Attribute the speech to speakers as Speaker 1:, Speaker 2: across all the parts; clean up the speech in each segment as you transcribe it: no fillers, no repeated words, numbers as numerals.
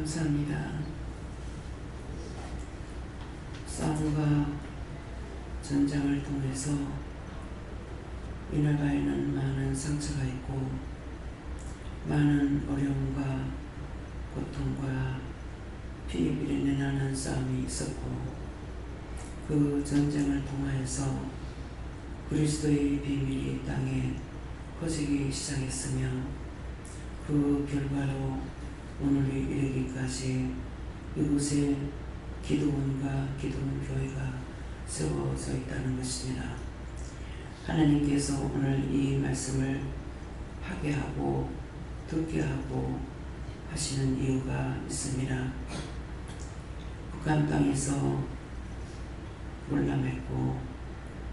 Speaker 1: 감사합니다. 싸움과 전장을 통해서 이나라에는 많은 상처가 있고 많은 어려움과 고통과 피 비린내 나는 싸움이 있었고, 그 전쟁을 통하여서 그리스도의 비밀이 땅에 퍼지기 시작했으며, 그 결과로 오늘이 이르기까지 이곳에 기도원과 기도원 교회가 세워져 있다는 것입니다. 하나님께서 오늘 이 말씀을 하게 하고 듣게 하고 하시는 이유가 있습니다. 북한 땅에서 월남했고,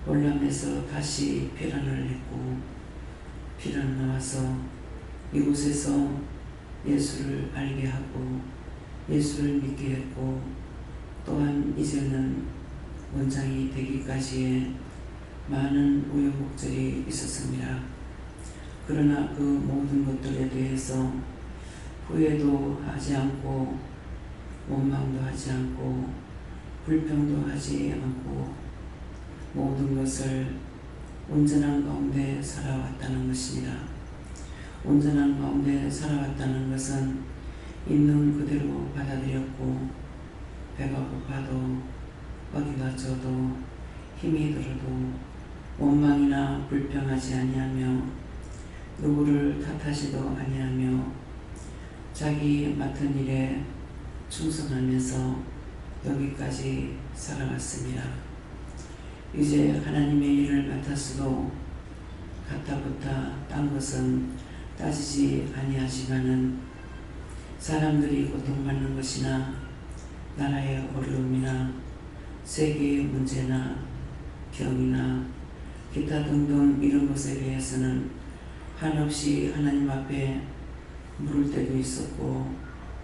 Speaker 1: 월남에서 다시 피란을 했고, 피란 나와서 이곳에서 예수를 알게 하고 예수를 믿게 했고, 또한 이제는 원장이 되기까지의 많은 우여곡절이 있었습니다. 그러나 그 모든 것들에 대해서 후회도 하지 않고 원망도 하지 않고 불평도 하지 않고 모든 것을 온전한 가운데 살아왔다는 것입니다. 온전한 가운데 살아왔다는 것은 있는 그대로 받아들였고, 배가 고파도 어디가 쪄도 힘이 들어도 원망이나 불평하지 아니하며 누구를 탓하지도 아니하며 자기 맡은 일에 충성하면서 여기까지 살아왔습니다. 이제 하나님의 일을 맡았어도 가타부타 딴 것은 따지지 아니하지만은 사람들이 고통받는 것이나 나라의 어려움이나 세계의 문제나 병이나 기타 등등 이런 것에 대해서는 한없이 하나님 앞에 물을 때도 있었고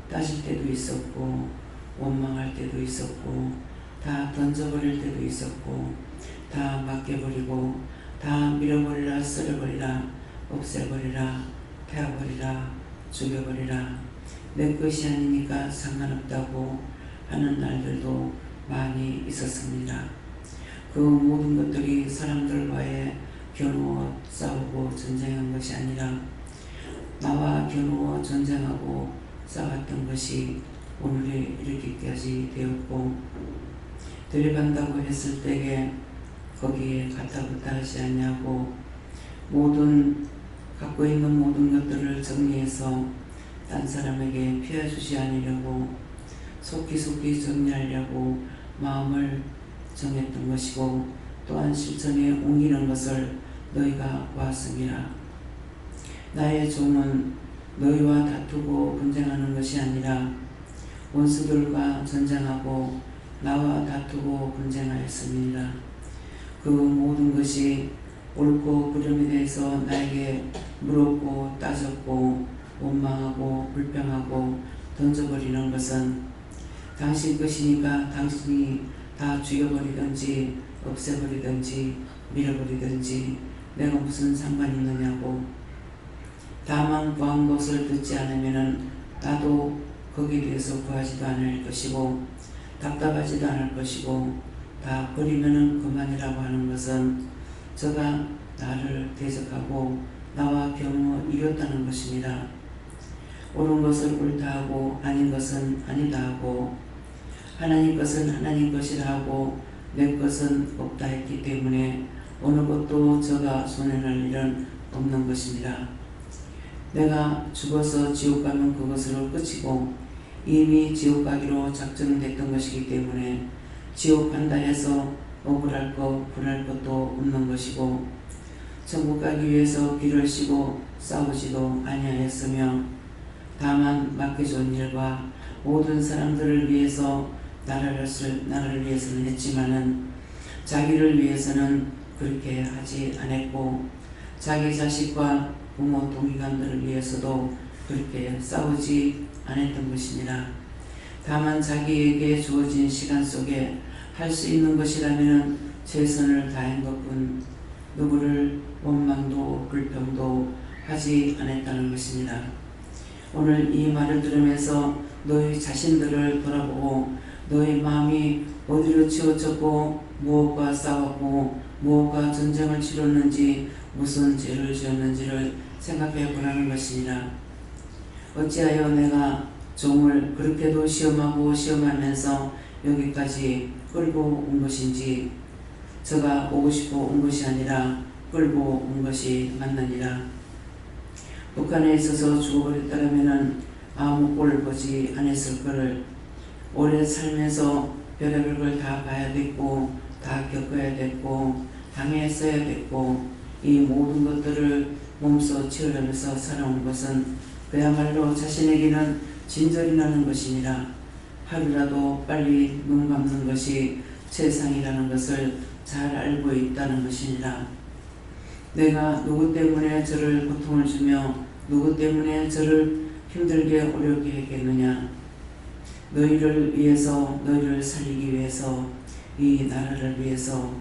Speaker 1: 따질 때도 있었고 원망할 때도 있었고 다 던져버릴 때도 있었고 다 맡겨버리고 다 밀어버리라, 썰어버리라, 없애버리라, 태워버리라, 죽여버리라, 내 것이 아니니까 상관없다고 하는 날들도 많이 있었습니다. 그 모든 것들이 사람들과의 겨누어 싸우고 전쟁한 것이 아니라 나와 겨누어 전쟁하고 싸웠던 것이 오늘에 이르기까지 되었고, 데려간다고 했을 때에 거기에 가타부타 하지 않냐고 갖고 있는 모든 것들을 정리해서 딴 사람에게 피해주지 않으려고 속히 정리하려고 마음을 정했던 것이고, 또한 실천에 옮기는 것을 너희가 보았습니다. 나의 종은 너희와 다투고 분쟁하는 것이 아니라 원수들과 전쟁하고 나와 다투고 분쟁하였습니다. 그 모든 것이 옳고 그름에 대해서 나에게 물었고 따졌고 원망하고 불평하고 던져버리는 것은 당신 것이니까 당신이 다 죽여버리든지 없애버리든지 밀어버리든지 내가 무슨 상관이 있느냐고, 다만 구한 것을 듣지 않으면 나도 거기에 대해서 구하지도 않을 것이고 답답하지도 않을 것이고 다 버리면 그만이라고 하는 것은 저가 나를 대적하고 나와 겨누어 이겼다는 것입니다. 옳은 것을 옳다 하고 아닌 것은 아니다 하고 하나님 것은 하나님 것이라 하고 내 것은 없다 했기 때문에 어느 것도 저가 손해낼 일은 없는 것입니다. 내가 죽어서 지옥 가면 그것으로 끝이고 이미 지옥 가기로 작정됐던 것이기 때문에 지옥 간다 해서 억울할 것 분할 것도 없는 것이고, 천국 가기 위해서 길을 쉬고 싸우지도 아니하였으며 다만 맡겨준 일과 모든 사람들을 위해서 나라를 위해서는 했지만은 자기를 위해서는 그렇게 하지 않았고, 자기 자식과 부모 동기간들을 위해서도 그렇게 싸우지 않았던 것입니다. 다만 자기에게 주어진 시간 속에 할 수 있는 것이라면 최선을 다한 것뿐 누구를 원망도 불평도 하지 않았다는 것입니다. 오늘 이 말을 들으면서 너희 자신들을 돌아보고 너희 마음이 어디로 치우쳤고 무엇과 싸웠고 무엇과 전쟁을 치렀는지 무슨 죄를 지었는지를 생각해 보라는 것이니라. 어찌하여 내가 종을 그렇게도 시험하고 시험하면서 여기까지 끌고 온 것인지, 저가 오고 싶어 온 것이 아니라 끌고 온 것이 맞느니라. 북한에 있어서 죽어버렸다면 아무 꼴을 보지 않았을 거를 오래 살면서 별의별 걸 다 봐야 됐고 다 겪어야 됐고 당했어야 됐고 이 모든 것들을 몸소 치유하면서 살아온 것은 그야말로 자신에게는 진절이 나는 것이니라. 하루라도 빨리 눈 감는 것이 세상이라는 것을 잘 알고 있다는 것이니라. 내가 누구 때문에 저를 고통을 주며 누구 때문에 저를 힘들게 어렵게 했겠느냐. 너희를 위해서, 너희를 살리기 위해서, 이 나라를 위해서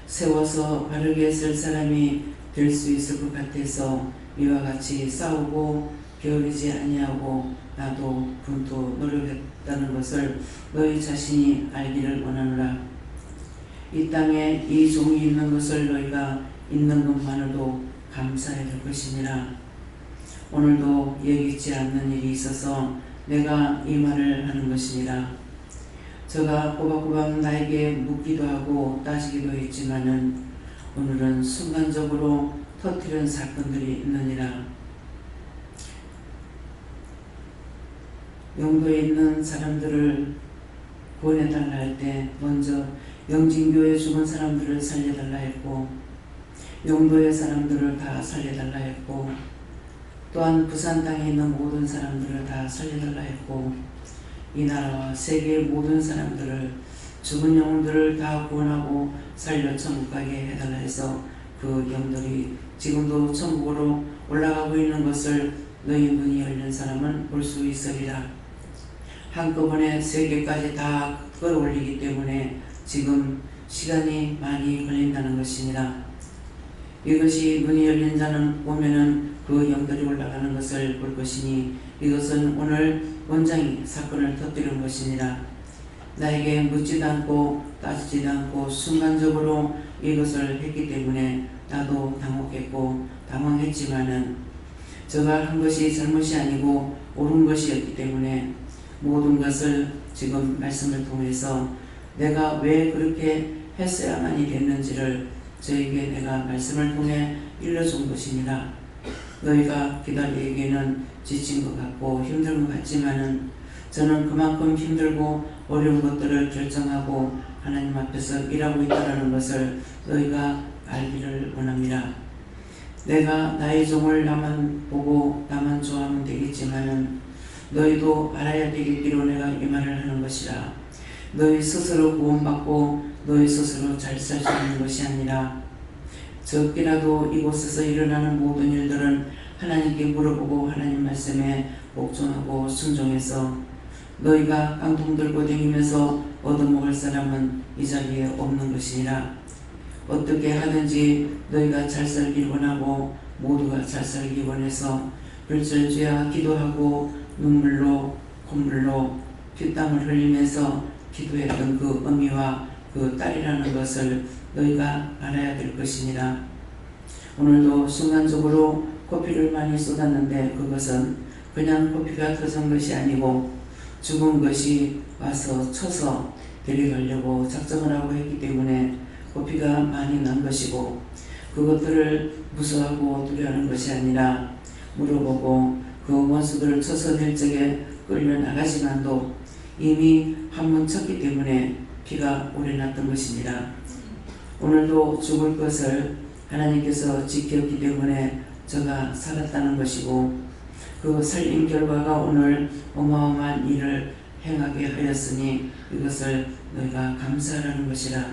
Speaker 1: 세워서 바르게 쓸 사람이 될 수 있을 것 같아서 이와 같이 싸우고 게으르지 아니하고 나도 분투 노력했다는 것을 너희 자신이 알기를 원하노라. 이 땅에 이 종이 있는 것을 너희가 있는 것만으로도 감사해야 될 것이니라. 오늘도 예기치 않는 일이 있어서 내가 이 말을 하는 것이니라. 저가 꼬박꼬박 나에게 묻기도 하고 따지기도 했지만은 오늘은 순간적으로 터뜨린 사건들이 있느니라. 영도에 있는 사람들을 구원해달라 할 때 먼저 영진교에 죽은 사람들을 살려달라 했고 영도의 사람들을 다 살려달라 했고 또한 부산 땅에 있는 모든 사람들을 다 살려달라 했고 이 나라와 세계의 모든 사람들을 죽은 영혼들을 다 구원하고 살려 천국 가게 해달라 해서 그 영들이 지금도 천국으로 올라가고 있는 것을 너희 눈이 열린 사람은 볼 수 있으리라. 한꺼번에 세계까지 다 끌어올리기 때문에 지금 시간이 많이 걸린다는 것이니라. 이것이 눈이 열린 자는 보면은 그 영들이 올라가는 것을 볼 것이니 이것은 오늘 원장이 사건을 터뜨린 것이니라. 나에게 묻지도 않고 따지지도 않고 순간적으로 이것을 했기 때문에 나도 당혹했고 당황했지만은 저가 한 것이 잘못이 아니고 옳은 것이었기 때문에 모든 것을 지금 말씀을 통해서 내가 왜 그렇게 했어야만이 됐는지를 저에게 내가 말씀을 통해 일러준 것이니라. 너희가 기다리기에는 지친 것 같고 힘든 것 같지만은 저는 그만큼 힘들고 어려운 것들을 결정하고 하나님 앞에서 일하고 있다는 것을 너희가 알기를 원합니다. 내가 나의 종을 나만 보고 나만 좋아하면 되겠지만은 너희도 알아야 되겠기로 내가 이 말을 하는 것이라. 너희 스스로 구원받고 너희 스스로 잘 살 수 있는 것이 아니라 적게라도 이곳에서 일어나는 모든 일들은 하나님께 물어보고 하나님 말씀에 복종하고 순종해서 너희가 깡통 들고 다니면서 얻어먹을 사람은 이 자리에 없는 것이니라. 어떻게 하든지 너희가 잘 살길 원하고 모두가 잘 살기 원해서 불철주야 기도하고 눈물로 콧물로 피땀을 흘리면서 기도했던 그 의미와 그 딸이라는 것을 너희가 알아야 될 것이니라. 오늘도 순간적으로 코피를 많이 쏟았는데 그것은 그냥 코피가 터진 것이 아니고 죽은 것이 와서 쳐서 데려가려고 작정을 하고 했기 때문에 코피가 많이 난 것이고 그것들을 무서워하고 두려워하는 것이 아니라 물어보고 그 원수들을 쳐서 낼 적에 끌려나가지만도 이미 한 번 쳤기 때문에 피가 오래 났던 것입니다. 오늘도 죽을 것을 하나님께서 지켰기 때문에 저가 살았다는 것이고 그 살림 결과가 오늘 어마어마한 일을 행하게 하였으니 이것을 너희가 감사하라는 것이라.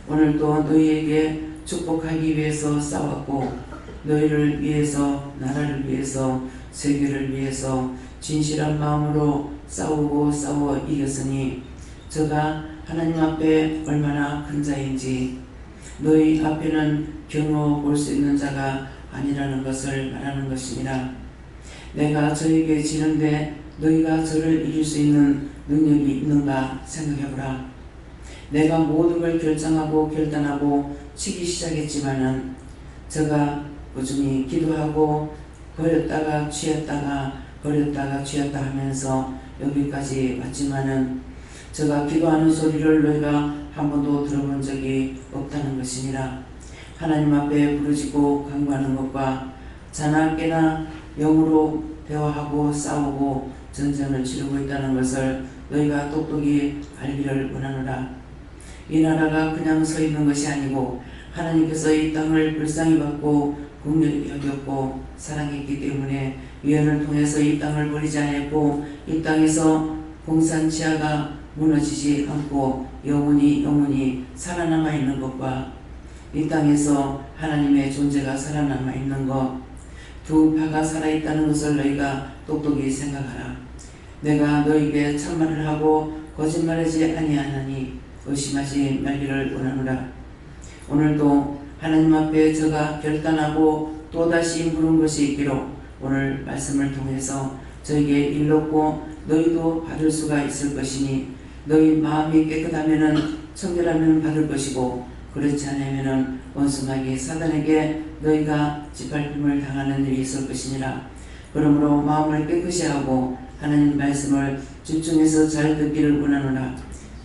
Speaker 1: 오늘도 너희에게 축복하기 위해서 싸웠고 너희를 위해서 나라를 위해서 세계를 위해서 진실한 마음으로 싸우고 싸워 이겼으니 저가 하나님 앞에 얼마나 큰 자인지 너희 앞에는 겨누어 볼 수 있는 자가 아니라는 것을 말하는 것이니라. 내가 저에게 지는데 너희가 저를 이길 수 있는 능력이 있는가 생각해보라. 내가 모든 걸 결정하고 결단하고 치기 시작했지만은 저가 꾸준히 기도하고 버렸다가 취했다가 버렸다가 취했다 하면서 여기까지 왔지만은 저가 기도하는 소리를 너희가 한 번도 들어본 적이 없다는 것이니라. 하나님 앞에 부르짖고 간구하는 것과 자나 깨나 영으로 대화하고 싸우고 전쟁을 치르고 있다는 것을 너희가 똑똑히 알기를 원하노라. 이 나라가 그냥 서 있는 것이 아니고 하나님께서 이 땅을 불쌍히 받고 긍휼히 여겼고 사랑했기 때문에 유언을 통해서 이 땅을 버리지 않았고 이 땅에서 공산 치하가 무너지지 않고 영원히 살아남아 있는 것과 이 땅에서 하나님의 존재가 살아남아 있는 것, 두 파가 살아있다는 것을 너희가 똑똑히 생각하라. 내가 너희에게 참말을 하고 거짓말하지 아니하나니 의심하지 말기를 원하노라. 오늘도 하나님 앞에 저가 결단하고 또다시 물은 것이 있기로 오늘 말씀을 통해서 저에게 일렀고 너희도 받을 수가 있을 것이니 너희 마음이 깨끗하면은 청결하면 받을 것이고 그렇지 않으면은 원수마귀 사단에게 너희가 짓밟힘을 당하는 일이 있을 것이니라. 그러므로 마음을 깨끗이 하고 하나님 말씀을 집중해서 잘 듣기를 원하노라.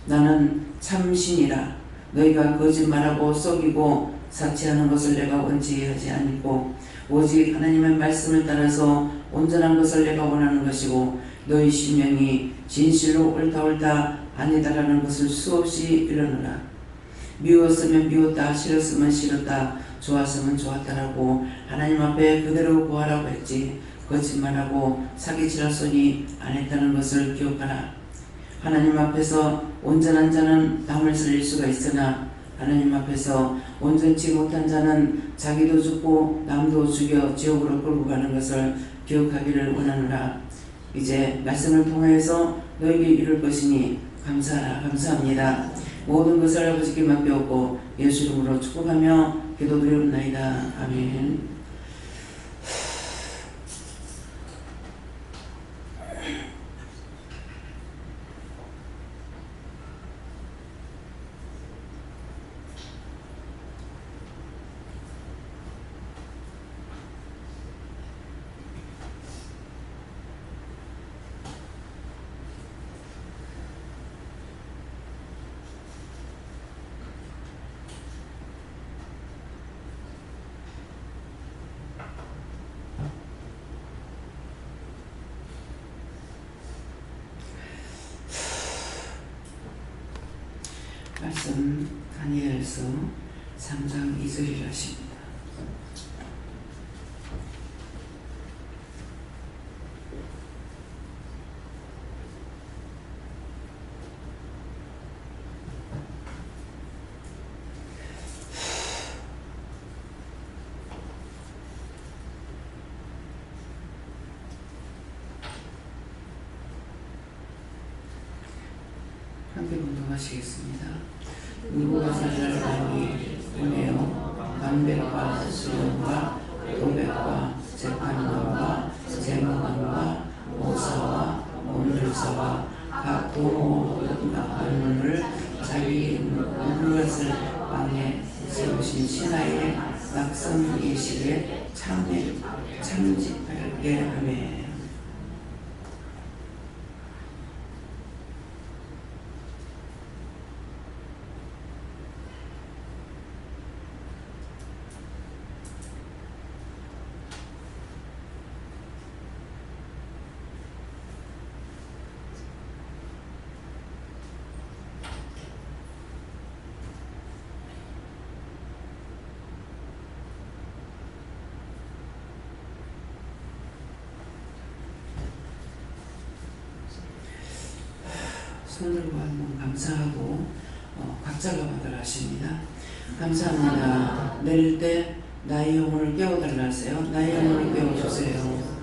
Speaker 1: 나는 참신이라. 너희가 거짓말하고 속이고 사치하는 것을 내가 원치 하지 않고 오직 하나님의 말씀을 따라서 온전한 것을 내가 원하는 것이고 너희 심령이 진실로 옳다 아니다라는 것을 수없이 이르노라. 미웠으면 미웠다, 싫었으면 싫었다, 좋았으면 좋았다라고 하나님 앞에 그대로 구하라고 했지 거짓말하고 사기치라소니 안 했다는 것을 기억하라. 하나님 앞에서 온전한 자는 남을 살릴 수가 있으나 하나님 앞에서 온전치 못한 자는 자기도 죽고 남도 죽여 지옥으로 끌고 가는 것을 기억하기를 원하노라. 이제 말씀을 통해서 너에게 이룰 것이니 감사하라. 감사합니다. 모든 것을 아버지께 맡겨오고 예수 이름으로 축복하며 기도드리옵나이다. 아멘. 말씀 다니엘서 3장 2절이라 하십니다. 함께 공동하시겠습니다. 누구가사를 왕이 보내어 반백과 수령과 도백과 재판관과 재무관과 모사와 온율사와 각 도모가 언문을 자기 물것을 왕에 세우신 신하의 낙성 예식에 참집하게 하매 손들고 한번 감사하고 각자가 받으라 하십니다. 감사합니다. 내릴 때 나의 영혼을 깨워달라 하세요. 나의 영혼을 깨워주세요.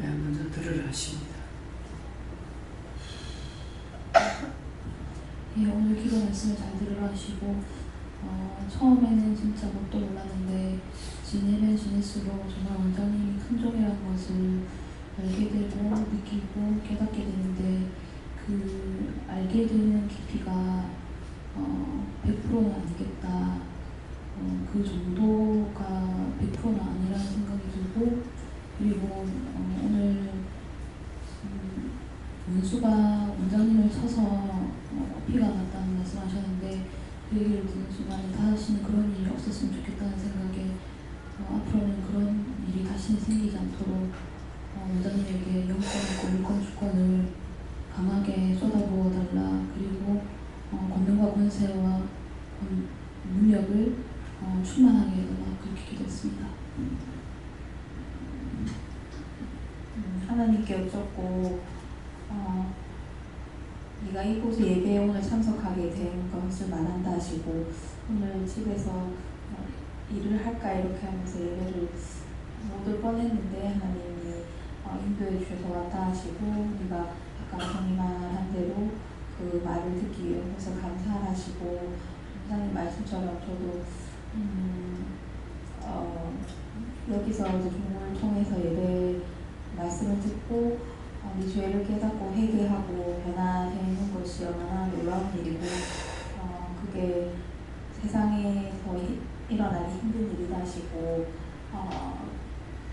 Speaker 1: 먼저 들으라 하십니다.
Speaker 2: 예, 오늘 기도 말씀을 잘 들으라 하시고 처음에는 진짜 뭣도 몰랐는데 지내면 지낼수록 정말 원장님이 큰 종이라는 것을 알게 되고 느끼고 깨닫게 되는데 그 알게 되는 깊이가 100%는 아니겠다. 그 정도가 100%는 아니라는 생각이 들고 그리고 오늘 원수가 원장님을 쳐서 피가 났다는 말씀하셨는데 그 얘기를 듣는 순간에 다시는 그런 일이 없었으면 좋겠다는 생각에 앞으로는 그런 일이 다시는 생기지 않도록 원장님에게 영권과 물권 주권을 강하게 쏟아부어 달라. 그리고 권능과 권세와 능력을 충만하게 해달라. 그렇게 기도했습니다.
Speaker 3: 하나님께 여쭙고 네가 이곳에 예배에 오늘 참석하게 된 것을 말한다 하시고 오늘 집에서 일을 할까 이렇게 하면서 예배를 못 올 뻔했는데 하나님이 인도해 주셔서 왔다 하시고 네가 아까 성이 말한 대로 그 말을 듣기 위해서 감사하시고 목사님 말씀처럼 저도 여기서 이제 종을 통해서 예배 말씀을 듣고 네 죄를 깨닫고 회개하고 변화되는 것이 얼마나 놀라운 일이고 그게 세상에서 일어나기 힘든 일이다 하시고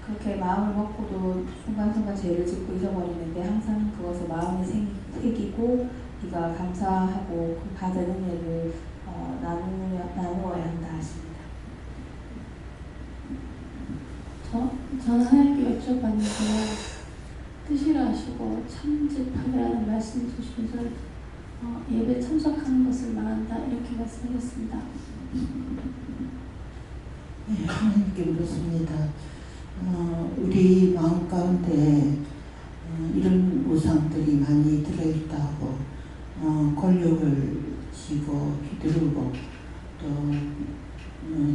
Speaker 3: 그렇게 마음을 먹고도 순간순간 죄를 짓고 잊어버리는데 항상 그것을 마음에 새기고 네가 감사하고 그 받은 은혜를 나누어야 한다 하십니다.
Speaker 2: 저는 하나님께 여쭤봤는데요. 뜻이라 하시고 참짓하라는 말씀 주시면서 예배 참석하는 것을 말한다 이렇게 말씀하셨습니다.
Speaker 4: 네, 하나님께 묻습니다. 우리 마음 가운데 이런 우상들이 많이 들어있다고 권력을 쥐고 휘두르고 또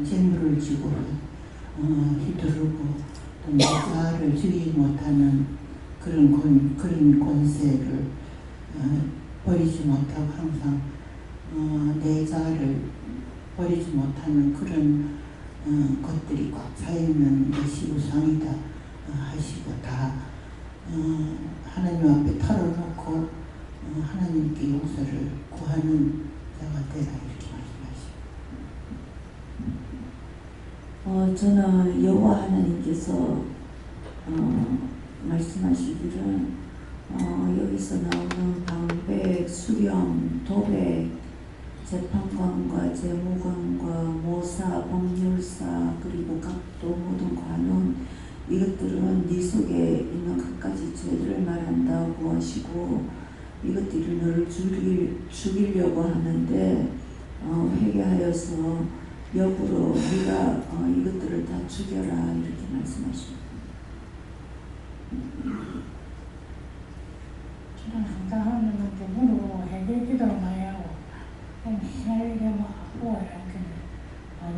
Speaker 4: 재물을 쥐고 휘두르고 또 내자를 주지 못하는 그런 권세를 버리지 못하고 항상 내자를 버리지 못하는 그런 것들이 꽉 차있는 것이 우상이다 하시고 다 하나님 앞에 털어놓고 하나님께 용서를 구하는 자가 되라 이렇게 말씀하십니다.
Speaker 5: 저는 여호와 하나님께서 말씀하시기를 여기서 나오는 방백, 수령, 도백, 재판관과 재무관과 모사, 법률사 그리고 각도 모든 관원 이것들은 네 속에 있는 갖가지 죄를 말한다고 하시고 이것들이 너를 죽이려고 하는데 회개하여서 역으로 네가 이것들을 다 죽여라 이렇게 말씀하십니다.
Speaker 6: 저는 항상 하나님한테 물어보고 해결 기도를 많이 하고 맨날 이래 하고 이렇게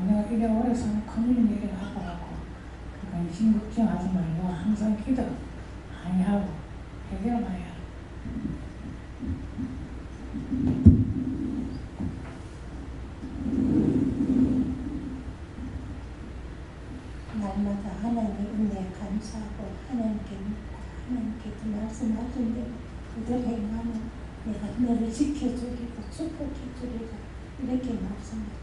Speaker 6: 내가 이래 오래 사는 큰일 일을 하고 그러니까 심각하지 말고 항상 기도 많이 하고 해결 많이 하고
Speaker 7: 날마다 하나님의 은혜에 감사하고 하나님께 묻고 하나님께 그 말씀하신 대로 그대로 행하면 내가 너를 지켜주리고 축복해주리라 이렇게 말씀합니다.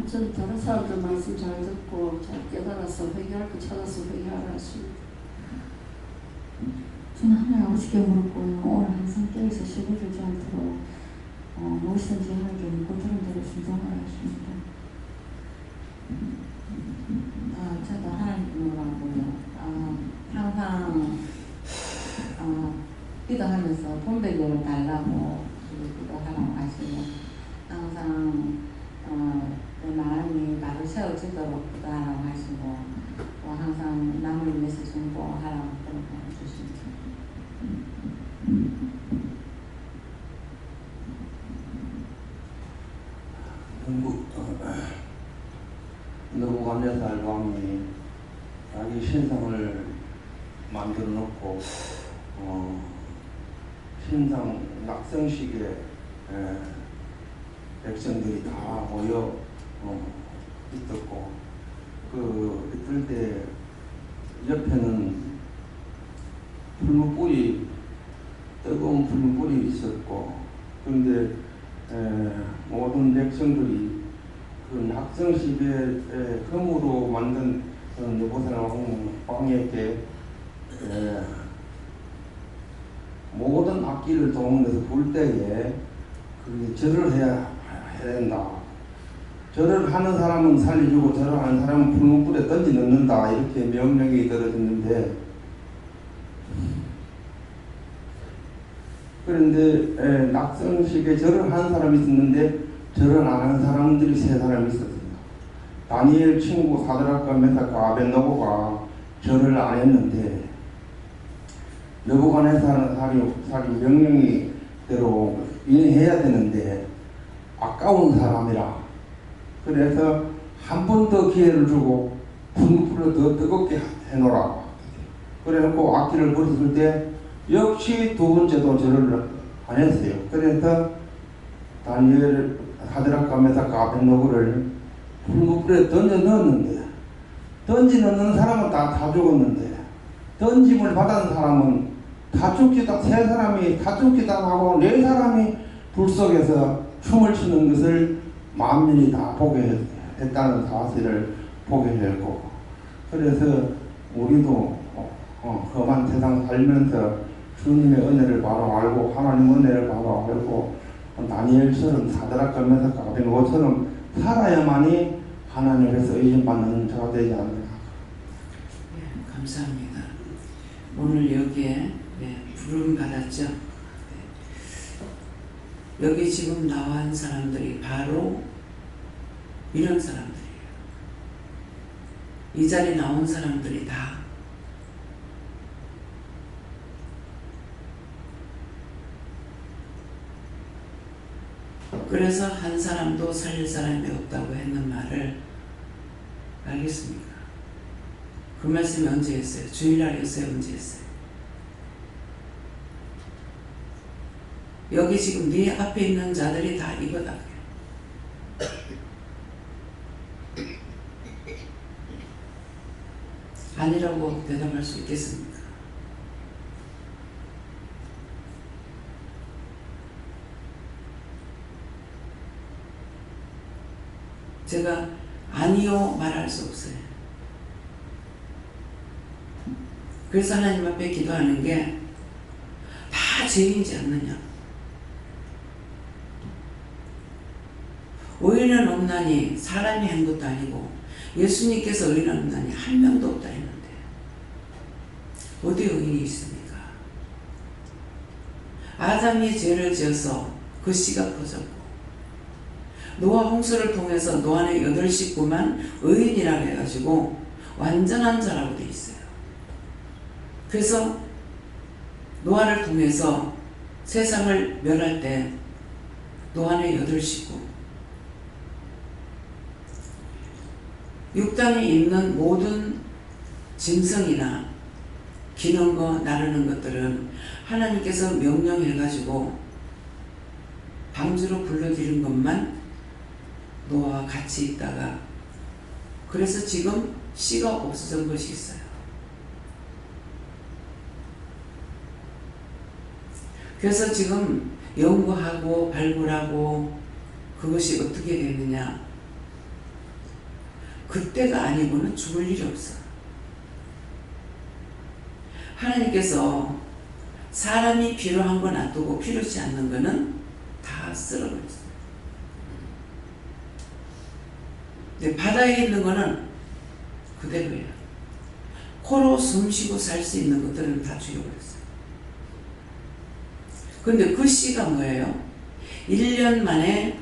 Speaker 5: 저는 다른 사람들 말씀 잘 듣고 잘 깨달아서 회개할 거 찾아서 회개하라 하십니다. 저는 하나님 아버지께 물었고요. 오늘 항상 깨어서 시골을 잘 들어 무엇이든지 하나님께 묻고 들은 대로 순종하라 하십니다.
Speaker 8: 저도 하나님께 물어보고요. 항상 기도하면서 본배경을 달라고 기도하라고 하시고 항상 내 마음이 바로 세워지도록 기도하라고 하시고 또 항상 남을 위해서 중보하라고 그렇게 해주십니다.
Speaker 9: 느부갓네살 왕이 자기 신상을 만들어 놓고 신상 낙성식에 백성들이 다 모여 있었고 있을 때 옆에는 뜨거운 풀무불이 있었고, 그런데 모든 백성들이 그 낙성식에 금으로 만든 느부갓네살 왕에게 모든 악기를 동원해서 부를 때에 그 절을 해야 된다. 절을 하는 사람은 살려주고 절을 하는 사람은 풀무불에 던지 넣는다. 이렇게 명령이 떨어졌는데, 그런데 낙성식에 절을 하는 사람이 있었는데 절을 안 하는 사람들이 3사람이 있었습니다. 다니엘 친구 사드락과 메삭과 아벳느고가 절을 안 했는데 느부갓네살이 명령이대로 인해야 되는데 아까운 사람이라, 그래서 한 번 더 기회를 주고 풀무불을 더 뜨겁게 해놓으라. 그래놓고 악기를 부렸을 때 역시 2번째도 절을 안 했어요. 그래서 다니엘, 사드락과 메삭과 아벳느고를 풀무불에 던져 넣었는데, 던지 넣는 사람은 다 죽었는데 던짐을 받은 사람은 다 죽기도, 3사람이 다 죽기도 하고 4사람이 불 속에서 춤을 추는 것을 만민이 다 보게 했다는 사실을 보게 했고, 그래서 우리도 험한 세상 살면서 주님의 은혜를 바로 알고 하나님 은혜를 바로 알고 다니엘처럼 사드락과 메삭과 아벳느고처럼 살아야만이 하나님께서 의심받는 자가 되지 않는가.
Speaker 1: 감사합니다. 오늘 여기에 부름 받았죠. 여기 지금 나온 사람들이 바로 이런 사람들이에요. 이 자리에 나온 사람들이 다 그래서 한 사람도 살릴 사람이 없다고 했는 말을 알겠습니까? 그 말씀이 언제 했어요? 주일날에 했어요? 언제 했어요? 여기 지금 네 앞에 있는 자들이 다 이거다. 아니라고 대답할 수 있겠습니까? 제가 아니요 말할 수 없어요. 그래서 하나님 앞에 기도하는 게 다 죄인지 않느냐. 의인은 없나니 사람이 한 것도 아니고 예수님께서 의인은 없나니 한 명도 없다 했는데 어디 의인이 있습니까? 아담이 죄를 지어서 그 씨가 퍼졌고 노아 홍수를 통해서 노아의 8 식구만 의인이라고 해가지고 완전한 자라고 돼 있어요. 그래서 노아를 통해서 세상을 멸할 때 노아의 8 식구, 6땅에 있는 모든 짐승이나 기는 거 나르는 것들은 하나님께서 명령해가지고 방주로 불러들인 것만 노아와 같이 있다가, 그래서 지금 씨가 없어진 것이 있어요. 그래서 지금 연구하고 발굴하고 그것이 어떻게 되느냐, 그때가 아니고는 죽을 일이 없어. 하나님께서 사람이 필요한 거 놔두고 필요치 않는 거는 다 쓸어버렸어요. 근데 바다에 있는 거는 그대로예요. 코로 숨쉬고 살 수 있는 것들은 다 죽여버렸어요. 그런데 그 씨가 뭐예요? 1년 만에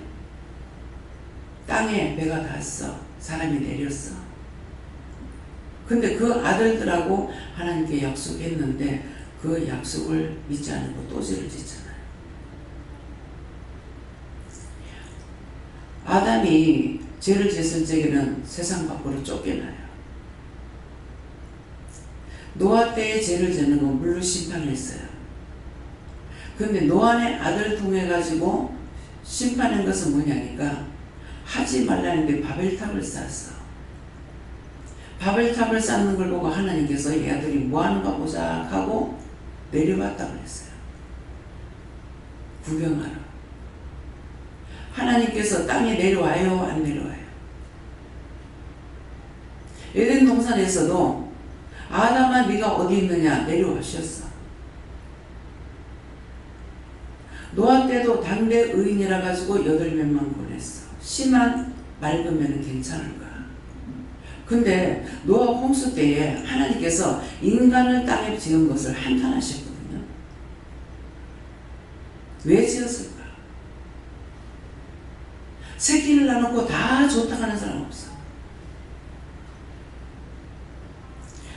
Speaker 1: 땅에 배가 닿았어. 사람이 내렸어. 근데 그 아들들하고 하나님께 약속했는데 그 약속을 믿지 않고 또 죄를 짓잖아요. 아담이 죄를 지었을 적에는 세상 밖으로 쫓겨나요. 노아 때에 죄를 짓는 건 물로 심판을 했어요. 근데 노아의 아들 통해 가지고 심판한 것은 뭐냐니까 하지 말라는데 바벨탑을 쌓았어. 바벨탑을 쌓는 걸 보고 하나님께서 이 아들이 뭐하는가 보자 하고 내려왔다고 했어요. 구경하러. 하나님께서 땅에 내려와요, 안 내려와요? 에덴 동산에서도 아담아 네가 어디 있느냐 내려와셨어. 노아 때도 당대 의인이라 가지고 8명만 보냈어. 씨만 맑으면 괜찮을까? 근데 노아 홍수 때에 하나님께서 인간을 땅에 지은 것을 한탄하셨거든요. 왜 지었을까? 새끼를 낳아놓고 다 좋다 하는 사람 없어.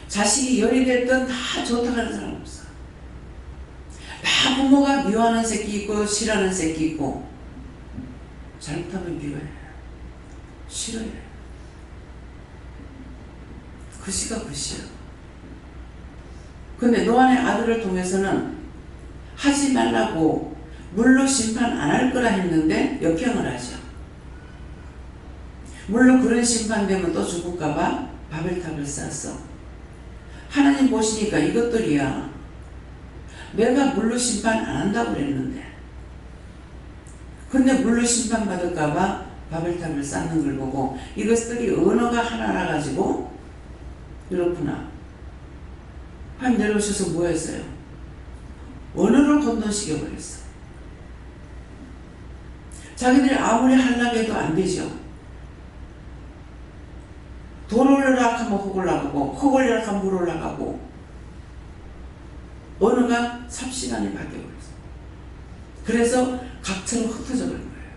Speaker 1: 자식이 열이 됐든 다 좋다 하는 사람 없어. 다 부모가 미워하는 새끼 있고 싫어하는 새끼 있고 잘못하면 미워해. 싫어해. 그 시가 그 시야. 근데 노아의 아들을 통해서는 하지 말라고 물로 심판 안 할 거라 했는데 역행을 하죠. 물론 그런 심판되면 또 죽을까봐 바벨탑을 쌓았어. 하나님 보시니까 이것들이야. 내가 물로 심판 안 한다고 그랬는데. 근데 물로 심판 받을까봐 바벨탑을 쌓는 걸 보고 이것들이 언어가 하나라 가지고 그렇구나. 하나님 내려오셔서 뭐 했어요? 언어를 혼돈시켜버렸어. 자기들이 아무리 하려고 해도 안 되죠. 돌 올라가면 혹 올라가고 혹 올라가면 물 올라가고 언어가 삽시간에 바뀌어버렸어. 그래서 각처로 흩어져 버린 거예요.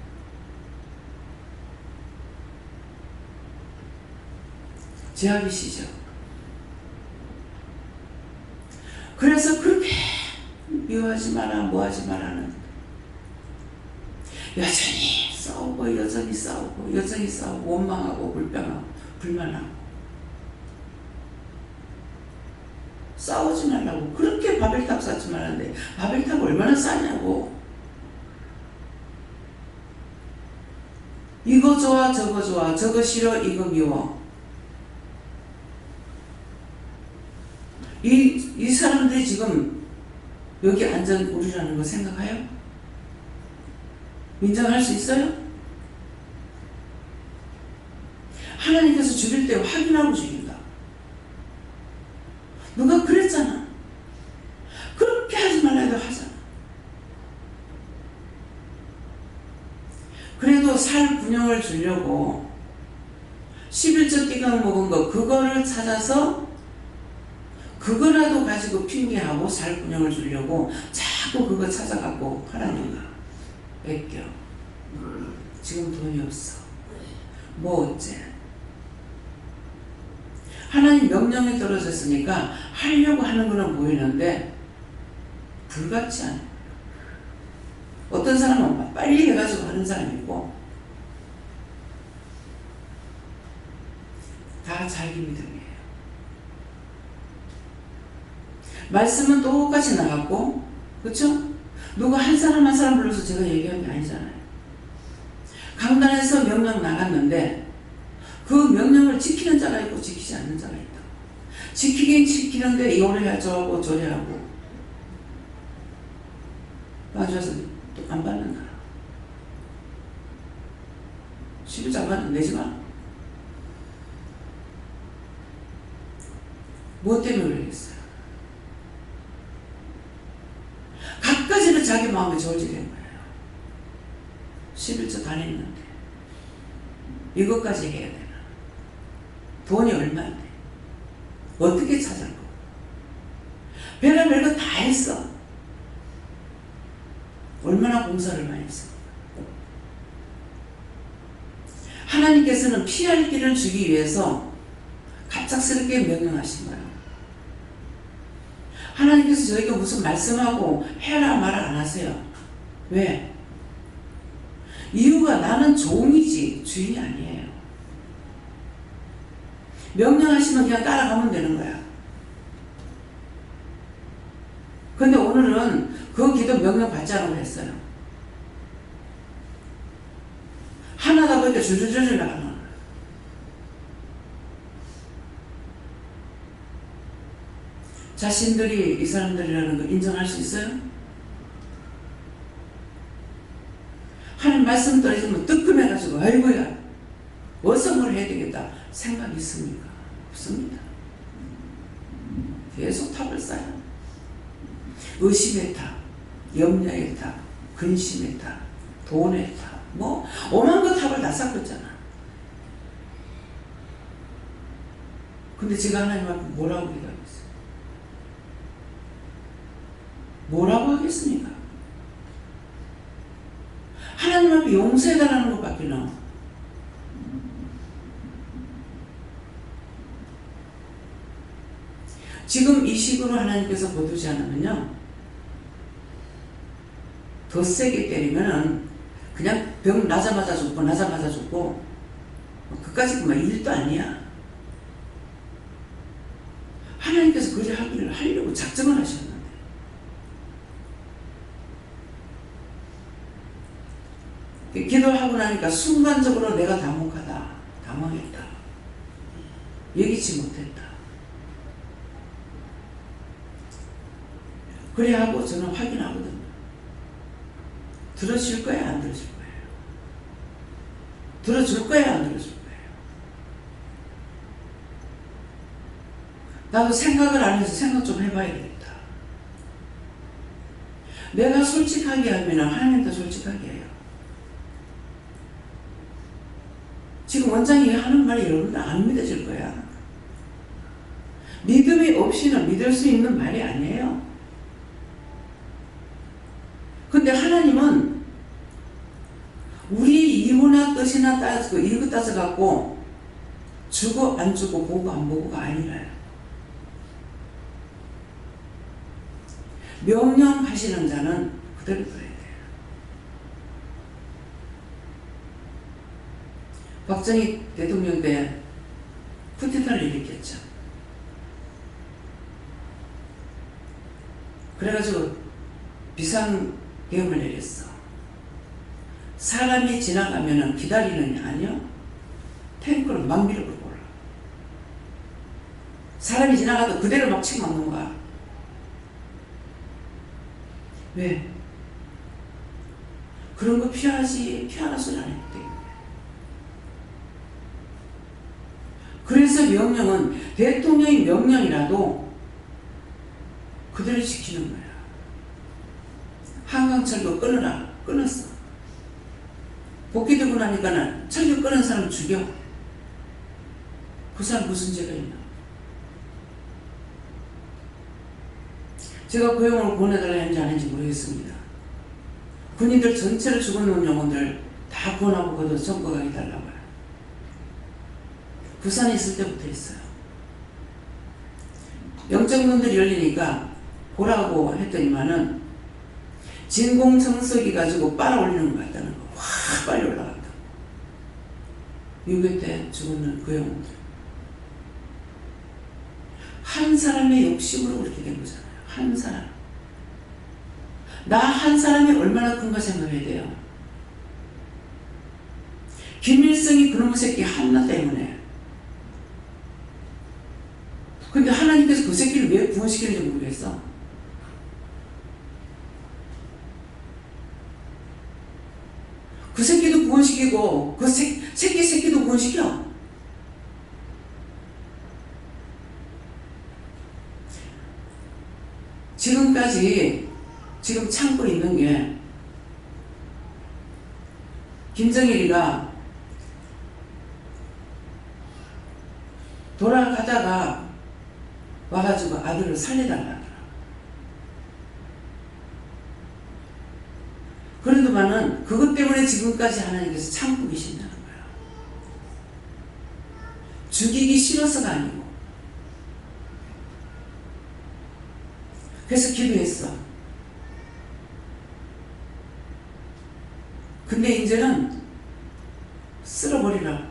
Speaker 1: 제압이시죠. 그래서 그렇게 미워하지 마라 뭐하지 마라는 여전히 싸우고 여전히 싸우고 여전히 싸우고 원망하고 불만하고 싸우지 말라고 그렇게 바벨탑 쌓지 말라는데 바벨탑 얼마나 싸냐고. 이거 좋아 저거 좋아 저거 싫어 이거 미워. 이 사람들이 지금 여기 앉아 우리라는 거 생각해요? 인정할 수 있어요? 하나님께서 죽일 때 확인하고 죽인다. 누가 그랬잖아. 그렇게 하지 말라 해도 하잖아. 그래도 살 분영을 주려고 11조 띠강 먹은 거 그거를 찾아서 그거라도 가지고 핑계하고 살 분영을 주려고 자꾸 그거 찾아갖고 하나님과 뺏겨. 지금 돈이 없어. 뭐 어째? 하나님 명령이 떨어졌으니까 하려고 하는 거는 보이는데 불같지 않아요. 어떤 사람은 빨리 해가지고 하는 사람이 있고 다 자기 믿음이에요. 말씀은 똑같이 나갔고 그렇죠? 누가 한 사람 한 사람 불러서 제가 얘기한 게 아니잖아요. 강단에서 명령 나갔는데 그 명령을 지키는 자가 있고 지키지 않는 자가 있다. 지키긴 지키는데 요래 하고 저래 하고 빠져서 또 안 받는다. 11조 안 받으면 내지 마. 뭐 때문에 그러겠어요? 갖가지는 자기 마음에 저울질한 거예요. 11조 다 냈는데 이것까지 해야 되나? 돈이 얼마인데? 어떻게 찾아고? 별의별 거 다 했어. 얼마나 공사를 많이 했어. 하나님께서는 피할 길을 주기 위해서 갑작스럽게 명령하신 거예요. 하나님께서 저희가 무슨 말씀하고 해라 말아 안 하세요. 왜? 이유가 나는 종이지 주인이 아니에요. 명령하시면 그냥 따라가면 되는 거야. 근데 오늘은 그 기도 명령 받지 않고 했어요. 하나다 보니까 줄줄줄 나가는 거야. 자신들이 이 사람들이라는 거 인정할 수 있어요? 하나님 말씀 떨어지면 뜨끔해가지고 아이고야 어서 뭘 해야 되겠다 생각이 있습니까? 없습니다. 계속 탑을 쌓아요. 의심의 탑, 염려의 탑, 근심의 탑, 돈의 탑, 뭐 오만 個탑을 다 쌓았잖아. 근데 제가 하나님 앞에 뭐라고 기도하겠어요? 뭐라고 하겠습니까? 하나님 앞에 용서해달라는 것밖에 는 지금 이 식으로 하나님께서 거두지 않으면요 더 세게 때리면은 그냥 병 나자마자 죽고 그까짓 그만 일도 아니야. 하나님께서 그리 하기를 하려고 작정을 하셨는데 기도하고 나니까 순간적으로 내가 당혹하다, 당황했다, 예기치 못했다. 그래 하고 저는 확인하거든요. 들어줄 거야, 안 들어줄 거예요? 들어줄 거야, 안 들어줄 거예요? 나도 생각을 안 해서 생각 좀 해봐야 되겠다. 내가 솔직하게 하면 하나님도 솔직하게 해요. 지금 원장이 하는 말이 여러분 안 믿어질 거야. 믿음이 없이는 믿을 수 있는 말이 아니에요. 근데 하나님은 우리 이유나 뜻이나 따지고 이거 따져갖고 주고 안 주고 보고 안 보고가 아니라요. 명령하시는 자는 그대로 들어야 돼요. 박정희 대통령 때 쿠데타를 일으켰죠. 그래가지고 비상계엄을 내렸어. 사람이 지나가면 기다리느냐? 아니요. 탱크로 막 밀어버리고 올라. 사람이 지나가도 그대로 막 치고 막는 거야. 왜? 그런 거 피하지, 피하라 소리 안 했기 때문에. 그래서 명령은 대통령의 명령이라도 그대로 지키는 거야. 한강철도 끊어라. 끊었어. 복귀 되고 나니까는 철교 끊은 사람 죽여. 그 사람 무슨 죄가 있나? 제가 그 영혼을 구원해달라 했는지 안 했는지 모르겠습니다. 군인들 전체를 죽어놓은 영혼들 다 구원하고 거둬 전국하게 달라고요. 부산에 있을 때부터 했어요. 영적문들이 열리니까 보라고 했더니만은 진공청소기 가지고 빨아올리는 것 같다는 거. 확 빨리 올라갔다. 6.25 때 죽었는 그 영혼들. 한 사람의 욕심으로 그렇게 된 거잖아요. 한 사람. 나 한 사람이 얼마나 큰가 생각해야 돼요. 김일성이 그놈의 새끼 하나 때문에. 근데 하나님께서 그 새끼를 왜 구원시키는지 모르겠어. 그 새끼도 구원시키고 그 새끼도 구원시켜. 지금까지 지금 참고 있는 게 김정일이가 돌아가다가 와가지고 아들을 살려달라 하더라. 그래도만은 그것 때문에 지금까지 하나님께서 참고 계신다는 거예요. 죽이기 싫어서가 아니고. 그래서 기도했어. 근데 이제는 쓸어버리라고.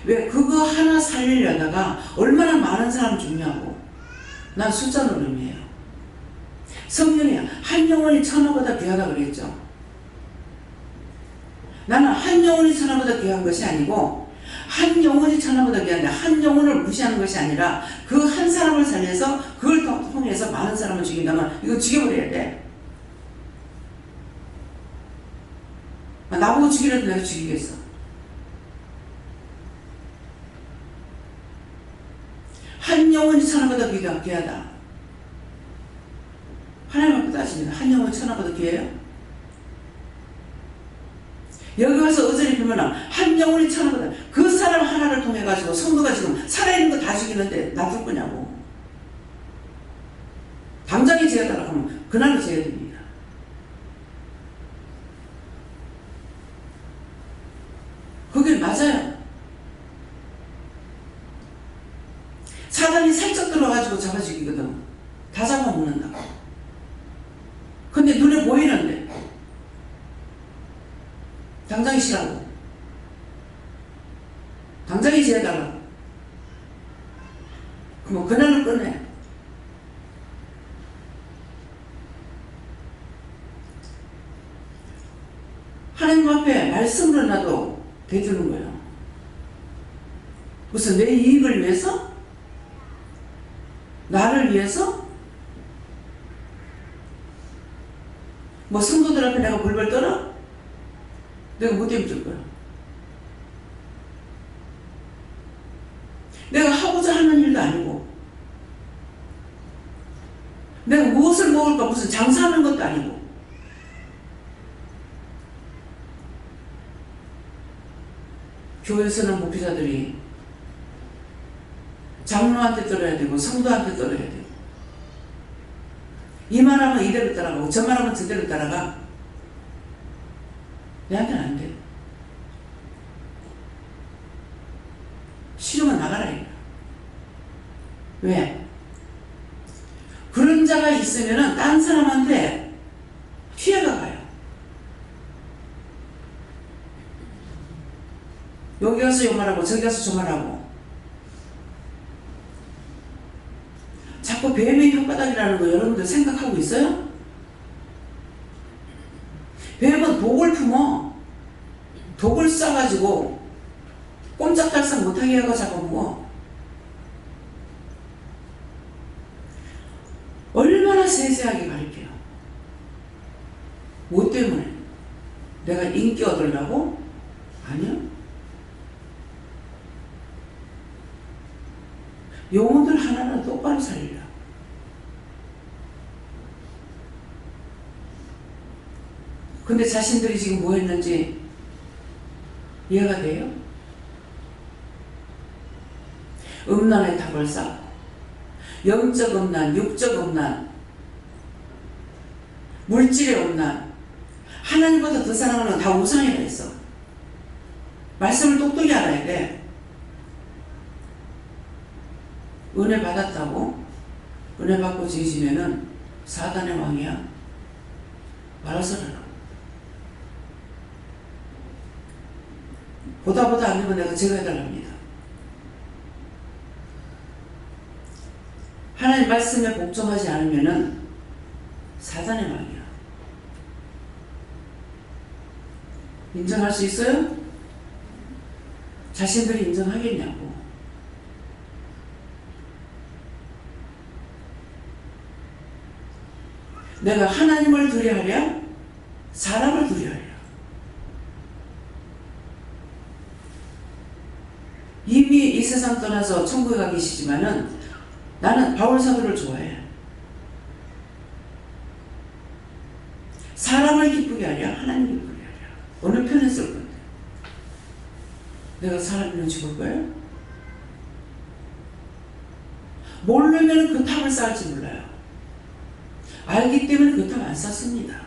Speaker 1: 왜? 그거 하나 살리려다가 얼마나 많은 사람 중요하고. 난 숫자 노름이에요. 성령이 한 영혼이 천하보다 귀하다 그랬죠. 나는 한 영혼이 천하보다 귀한 것이 아니고 한 영혼이 천하보다 귀한데 한 영혼을 무시하는 것이 아니라 그 한 사람을 살려서 그걸 통해서 많은 사람을 죽인다면 이거 죽여버려야 돼. 나보고 죽이려도 내가 죽이겠어. 한 영혼이 천하보다 귀하다. 하나님 앞에 따집니다. 한 영혼이 천하보다 귀해요? 여기 와서 어저리 보면 한 영혼이 천하보다 그 사람 하나를 통해 가지고 성도가 지금 살아있는 거 다 죽이는데 놔둘 거냐고. 당장에 제어하라고 하면 그날로 제어됩니다. 그게 맞아요. 사단이 살짝 들어가지고 잡아 죽이거든. 다 잡아먹는다고. 근데 눈에 보이는데 당장에 쉬라고. 당장에 지어달라고. 그럼 그날을 끝내. 하나님 앞에 말씀을 나도 대주는 거예요. 무슨 내 이익을 위해서? 나를 위해서? 뭐 성도들 앞에 내가 벌벌 떨어? 내가 못 해줄 거야. 내가 하고자 하는 일도 아니고 내가 무엇을 먹을까 무슨 장사하는 것도 아니고 교회에서는 목회자들이 장로한테 떨어야 되고 성도한테 떨어야 되고 이만 하면 이대로 따라가고 저만 하면 저대로 따라가. 내한테는 안 돼. 싫으면 나가라 이거. 왜? 그런 자가 있으면은 딴 사람한테 피해가 가요. 여기 가서 요 말하고 저기 가서 저 말하고 자꾸 뱀의 혓바닥이라는 거 여러분들 생각하고 있어요? 뱀은 독을 품어. 독을 싸가지고 꼼짝달싹 못하게 하고 잡아먹어. 얼마나 세세하게 가르쳐요. 뭐 때문에? 내가 인기 얻으려고? 아니요. 영혼들 하나는 똑바로 살리라. 근데 자신들이 지금 뭐 했는지 이해가 돼요? 음란의 탑을 쌓고 영적 음란, 육적 음란, 물질의 음란, 하나님보다 더 사랑하는 다 우상이라 했어. 말씀을 똑똑히 알아야 돼. 은혜 받았다고 은혜 받고 지지면은 사단의 왕이야. 말아서라. 보다 안 되면 내가 제거해달랍니다. 하나님 말씀에 복종하지 않으면은 사단의 왕이야. 인정할 수 있어요? 자신들이 인정하겠냐고. 내가 하나님을 두려하랴? 사람을 두려하랴? 이미 이 세상 떠나서 천국에 가 계시지만은 나는 바울 사도를 좋아해. 사람을 기쁘게 하랴? 하나님 기쁘게 하랴? 어느 편에 쓸 건데? 내가 사람이면 죽을 거예요? 모르면 그 탑을 쌓을지 몰라요. 알기 때문에 그 탑 안 쌓습니다.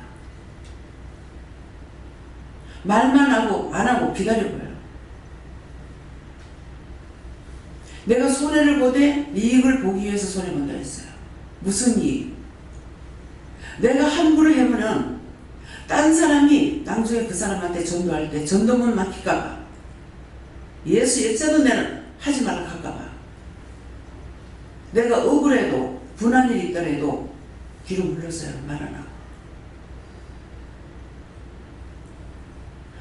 Speaker 1: 말만 하고 안 하고 기다려봐요. 내가 손해를 보되 이익을 보기 위해서 손해본다 했어요. 무슨 이익? 내가 함부로 해보면 딴 사람이 나중에 그 사람한테 전도할 때 전도문 막힐까봐 예수 일자도 내는 하지 말라 할까봐 내가 억울해도 분한 일이 있더라도 뒤로 물러서요. 말 안 하고.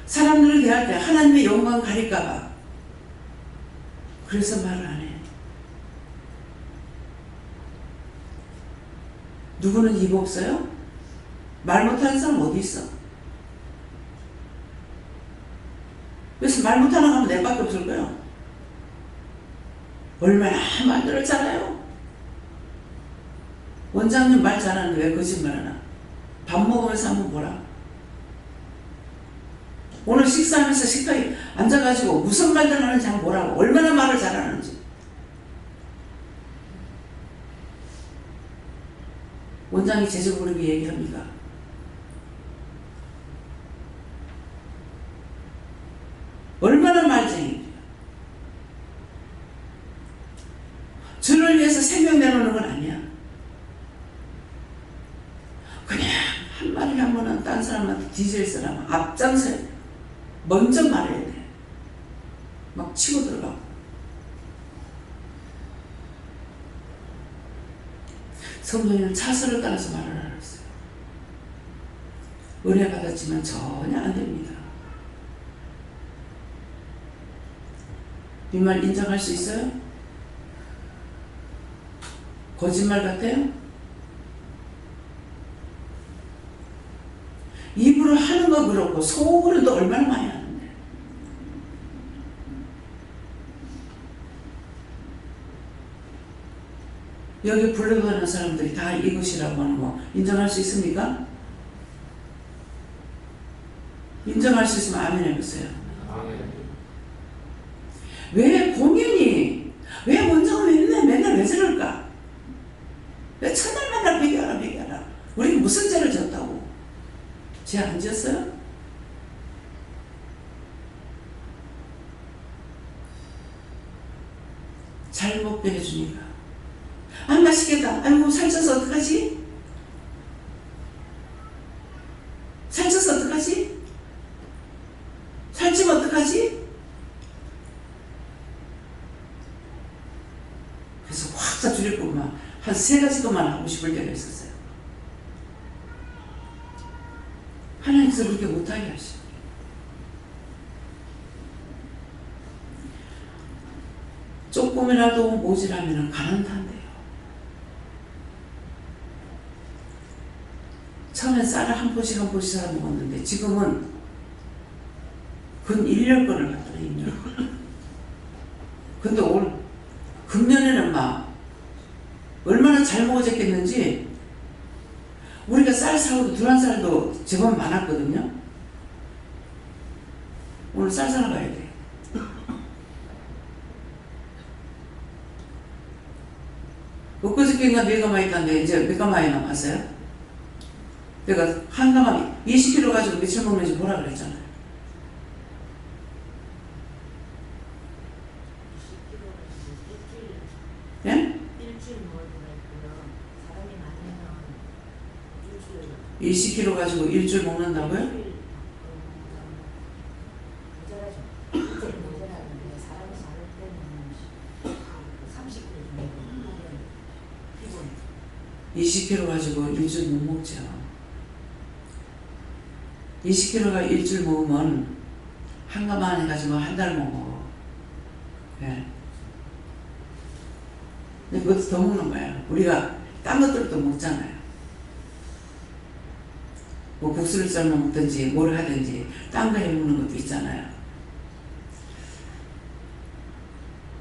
Speaker 1: 사람들을 대할 때 하나님의 영광 가릴까봐 그래서 말을 안 해. 누구는 입 없어요? 말 못하는 사람 어디 있어? 그래서 말 못하는 사람은 내밖에 없을 거예요. 얼마나 만들었잖아요. 원장님 말 잘하는데 왜 거짓말하나? 밥 먹으면서 한번 보라. 오늘 식사하면서 식탁에 앉아가지고 무슨 말들 하는지 한번 보라고. 얼마나 말을 잘하는지. 원장이 제적으로 얘기합니다. 얼마나 말쟁이야. 주를 위해서 생명 내놓는 건 아니야. 그냥 한마디 하면은 딴 사람한테 뒤질 사람 앞장서야 돼. 먼저 말해야 돼. 막 치고 들어가고. 성도님은 차선을 따라서 말을 안 했어요. 은혜 받았지만 전혀 안 됩니다. 이 말 인정할 수 있어요? 거짓말 같아요? 입으로 하는 거 그렇고 속으로도 얼마나 많이 하는데. 여기 불러가는 사람들이 다 이것이라고 하는 거 인정할 수 있습니까? 인정할 수 있으면 아멘 해보세요. 왜 공연이 왜 원장은 맨날 왜 저럴까? 왜 첫날 만날 배겨라 우리 무슨 죄를 졌다고? 죄 안 지었어요? 잘 먹게 해주니까 안 맛있겠다. 아이고 살쪄서 어떡하지? 살쪄서 어떡하지? 살찌면 어떡하지? 그래서 확 다 줄일 거구만. 한 3가지 것만 하고 싶을 때가 있었어요. 하나님께서 그렇게 못하게 하시고. 조금이라도 모자라면 가난한데요. 처음엔 쌀을 한 포씩 한 포씩 사서 먹었는데 지금은 근 1년 거를 갖더라. 1년. 근데 올 금년에는 막 얼마나 잘 먹어졌겠는지 우리가 쌀 사고도 두란쌀도 제법 많았거든요. 오늘 쌀 사러 가야 돼. 엊그저께인가 메가마이 있다는데 이제 메가마이 남았어요. 내가 한 가마이 20kg 가지고 며칠 먹는지 보라 그랬잖아요. 예? 20kg 가지고 일주일 먹는다고요? (20kg) 가지고 일주일 못 먹죠. 20kg가 일주일 먹으면 한 가마 해가지고 한 달 먹어. 예. 근데 그것도 더 먹는 거야. 우리가 딴 것들도 먹잖아요. 뭐 국수를 삶아 먹든지 뭘 하든지 딴 거 해 먹는 것도 있잖아요.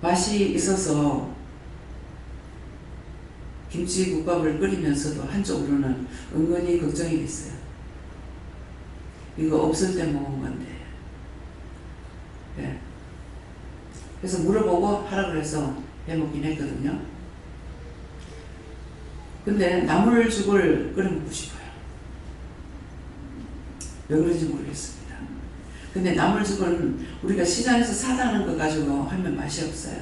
Speaker 1: 맛이 있어서 김치국밥을 끓이면서도 한쪽으로는 은근히 걱정이 됐어요. 이거 없을 때 먹은 건데. 네. 그래서 물어보고 하라 그래서 해먹긴 했거든요. 근데 나물죽을 끓여 먹고 싶어요. 왜 그런지 모르겠습니다. 근데 나물죽은 우리가 시장에서 사다는 거 가지고 하면 맛이 없어요.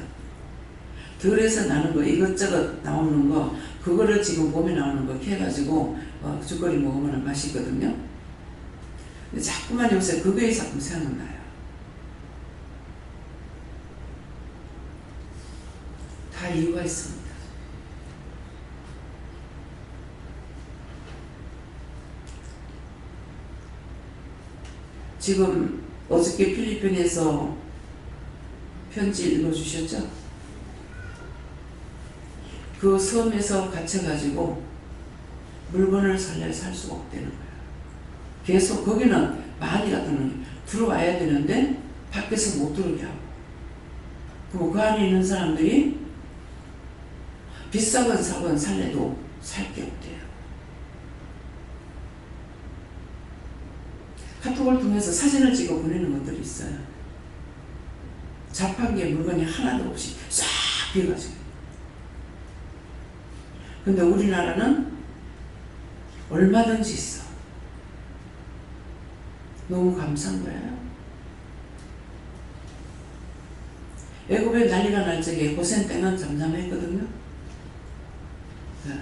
Speaker 1: 들에서 나는 거 이것저것 나오는 거 그거를 지금 봄에 나오는 거 캐가지고 죽거리 먹으면 맛있거든요. 근데 자꾸만 요새 그거에 자꾸 생각나요. 다 이유가 있습니다. 지금 어저께 필리핀에서 편지 읽어주셨죠? 그 섬에서 갇혀가지고 물건을 살려 살 수가 없다는 거예요. 계속 거기는 많이 같은 들어와야 되는데 밖에서 못 들어오게 하고, 그리고 그 안에 있는 사람들이 비싸건 사건 살래도 살 게 없대요. 카톡을 통해서 사진을 찍어 보내는 것들이 있어요. 자판기에 물건이 하나도 없이 싹 비어가지고. 근데 우리나라는 얼마든지 있어. 너무 감사한 거예요. 애굽에 난리가 날 적에 고센 땡은 잠잠했거든요. 네.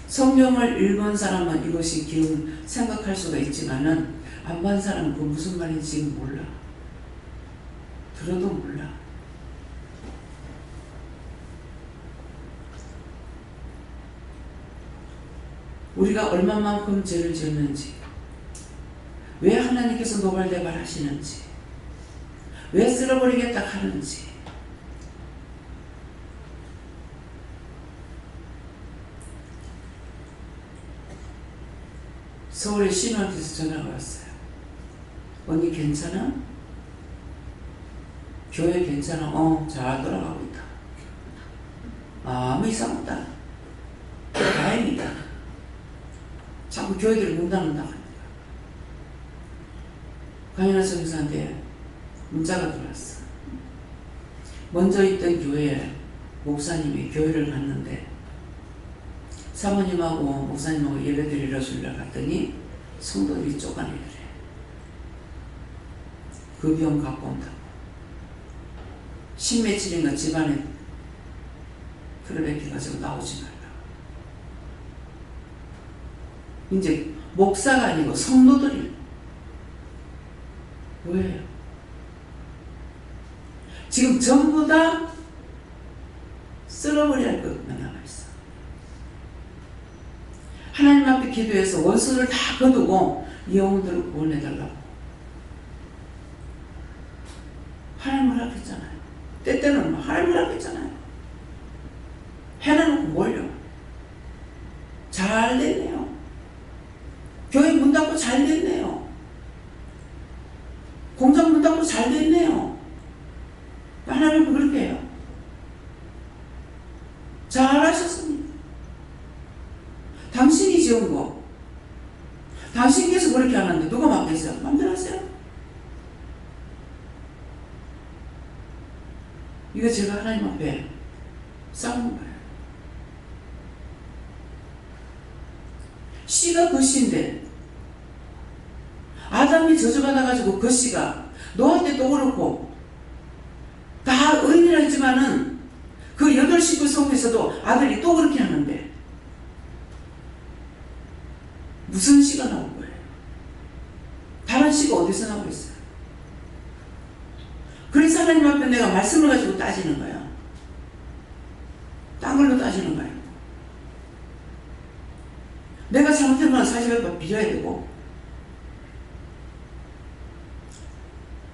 Speaker 1: 성경을 읽은 사람은 이것이 기운 생각할 수가 있지만은 안 본 사람은 그 무슨 말인지 지금 몰라. 들어도 몰라. 우리가 얼마만큼 죄를 지었는지, 왜 하나님께서 노발대발 하시는지, 왜 쓸어버리겠다 하는지, 서울에 신우한테서 전화가 왔어요. 언니 괜찮아? 교회 괜찮아? 잘 돌아가고 있다. 아무 이상 없다. 다행이다. 자꾸 교회들이 문 닫는다 합니다. 강연아 선교사한테 문자가 들어왔어. 먼저 있던 교회에 목사님이 교회를 갔는데 사모님하고 목사님하고 예배드리러 주려 갔더니 성도들이 쫓아내더래. 그 병 갖고 온다고. 십며칠인가 집안에 틀어박혀가지고 나오지 말라고. 이제 목사가 아니고 성도들이 왜요? 지금 전부 다 쓸어버려야 할 것만 남아있어. 하나님 앞에 기도해서 원수를 다 거두고 이 영혼들을 구원해달라고 하나님 허락했잖아요. 때때는 하나님 허락했잖아요. 해놓고 뭘요? 잘 됐네요. 교회 문 닫고 잘 됐네요. 공장 문 닫고 잘 됐네요. 하나님 그렇게 해요. 잘하셨습니다. 당신이 지은 거, 당신께서 그렇게 하는데 누가 맡겠어요? 마음대로 하세요. 이거 제가 하나님 앞에 싸우는 거예요. 씨가 그 씨인데 아담이 저주받아가지고 그 씨가 노아 때도 그렇고 다 의인이라 했지만은 그 8식구 속에서도 아들이 또 그렇게 하는데 무슨 씨가 나온 거예요? 다른 씨가 어디서 나오고 있어요? 그래서 하나님 앞에 내가 말씀을 가지고 따지는 거예요. 딴 걸로 따지는 거예요. 내가 잘못하면 40억 빌려야 되고,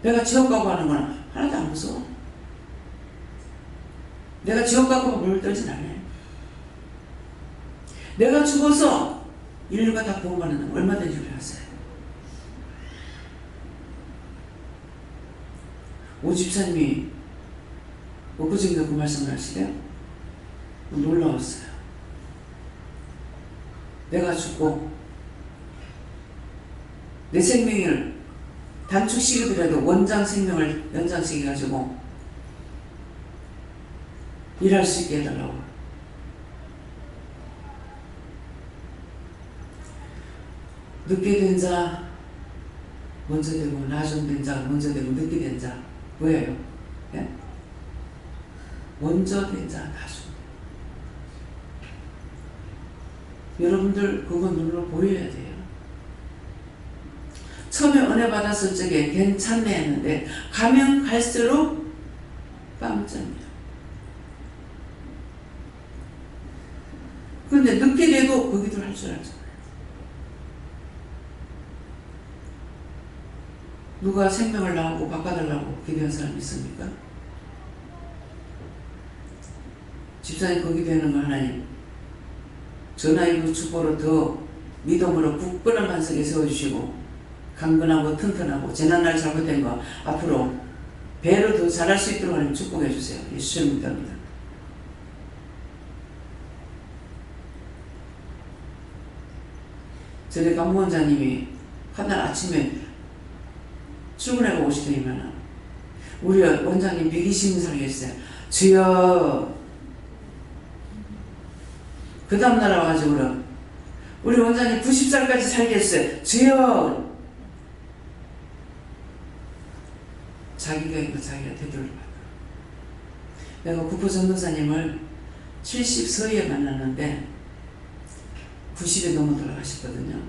Speaker 1: 내가 지옥 가고 하는 건 하나도 안 무서워. 내가 지옥 가고 물을 떨진 않아요. 내가 죽어서 인류가 다 구원받는 얼마든지 우리 하세요. 오 집사님이 엊그제인가 그 말씀을 하시대요. 놀라웠어요. 내가 죽고 내 생명을 단축시키더라도 원장 생명을 연장시켜가지고 일할 수 있게 해달라고. 늦게 된 자 먼저 되고 나중 된 자 먼저 되고 늦게 된 자 왜요? 예? 먼저 된 자 나중. 여러분들 그거 눈으로 보여야 돼요. 처음에 은혜 받았을 적에 괜찮네 했는데 가면 갈수록 빵점이야. 그런데 늦게 돼도 그 기도를 할 줄 알잖아요. 누가 생명을 나오고 바꿔달라고 기도한 사람이 있습니까? 집사님 그 기도하는 거 하나님 전화이고 축복으로 더 믿음으로 굳건한 반석에 세워주시고 강건하고 튼튼하고 지난날 잘못된 거 앞으로 배로 더 잘할 수 있도록 하나님 축복해 주세요. 예수님 믿습니다. 전에 간부원장님이 한날 아침에 출근해가 오시더니만 우리 원장님 120인상이 했어요. 주여. 그 다음날 와가지고 우리 원장님 90살까지 살겠어요. 주여. 자기가 이거 자기가 되돌려 받아. 내가 국보 전도사님을 70서에 만났는데 90에 넘어 돌아가셨거든요.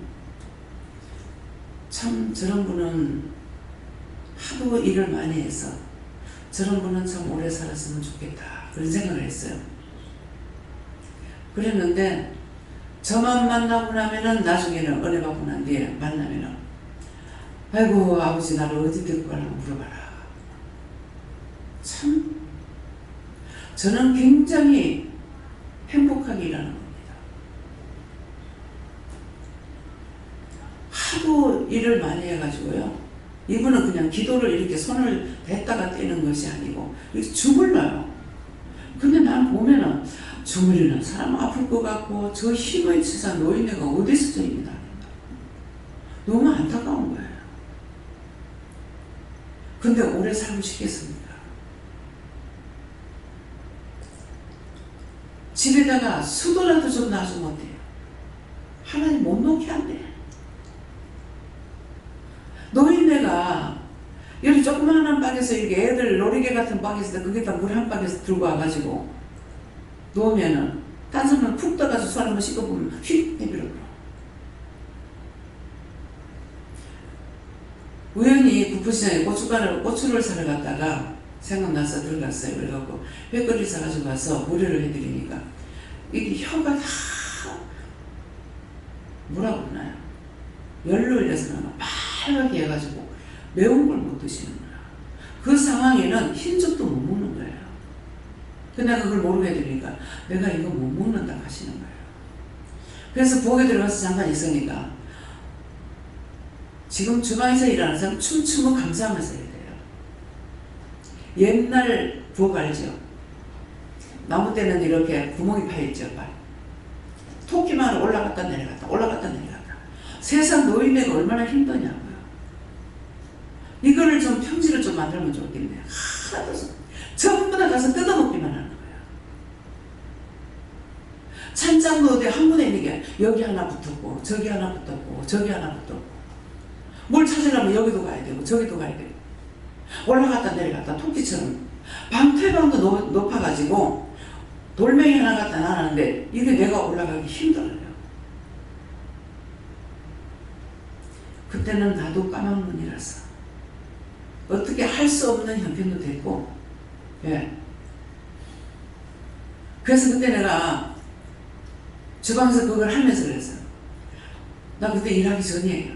Speaker 1: 참 저런 분은 하도 일을 많이 해서 저런 분은 참 오래 살았으면 좋겠다 그런 생각을 했어요. 그랬는데 저만 만나고 나면은 나중에는 은혜 받고 난 뒤에 만나면은 아이고 아버지 나를 어디 데리고 가려고 물어봐라. 참 저는 굉장히 행복하게 일하는 겁니다. 하도 일을 많이 해가지고요. 이분은 그냥 기도를 이렇게 손을 댔다가 떼는 것이 아니고 이렇게 주물러요. 근데 난 보면은 주물리는 사람 아플 것 같고 저 힘의 치사 노인네가 어디서 저 힘이 나는가. 너무 안타까운 거예요. 근데 오래 살고 싶겠습니까? 집에다가 수도라도 좀 놔주면 어때요? 하나님 못 놓게 한대. 노인네가 여기 조그마한 방에서 이렇게 애들 놀이개 같은 방에서 거기다 물 한 방에서 들고 와가지고 놓으면은 딴 사람은 푹 떠가지고 손 한번 씻어보면 휙 내밀어버려. 우연히 구포시장에 고추를 사러 갔다가 생각나서 들어갔어요. 그래갖고 회거리 사가지고 가서 무료를 해드리니까 이게 혀가 다 뭐라고 그러나요? 열로 올려서 빨갛게 해가지고 매운 걸 못 드시는 거야. 그 상황에는 흰죽도 못 먹는 거예요. 근데 내가 그걸 모르게 해드리니까 내가 이거 못 먹는다 하시는 거예요. 그래서 부엌에 들어가서 잠깐 있으니까 지금 주방에서 일하는 사람 춤추면 감사하면서 해야 돼요. 옛날 부엌 알죠? 나무 때는 이렇게 구멍이 파있죠. 토끼만 올라갔다 내려갔다 올라갔다 내려갔다. 세상 노인네가 얼마나 힘드냐고요. 이거를 좀 평지를 좀 만들면 좋겠네요. 하나도 전부 다 가서 뜯어먹기만 하는 거예요. 찬장도 어디 한 군데 있는 게 여기 하나 붙었고 저기 하나 붙었고 저기 하나 붙었고 뭘 찾으려면 여기도 가야 되고 저기도 가야 되고 올라갔다 내려갔다 토끼처럼 방패방도 높아가지고 돌멩이 하나 갖다 놔놨는데 이게 내가 올라가기 힘들어요. 그때는 나도 까막눈이라서 어떻게 할 수 없는 형편도 됐고, 예. 그래서 그때 내가 주방에서 그걸 하면서 그랬어요. 나 그때 일하기 전이에요.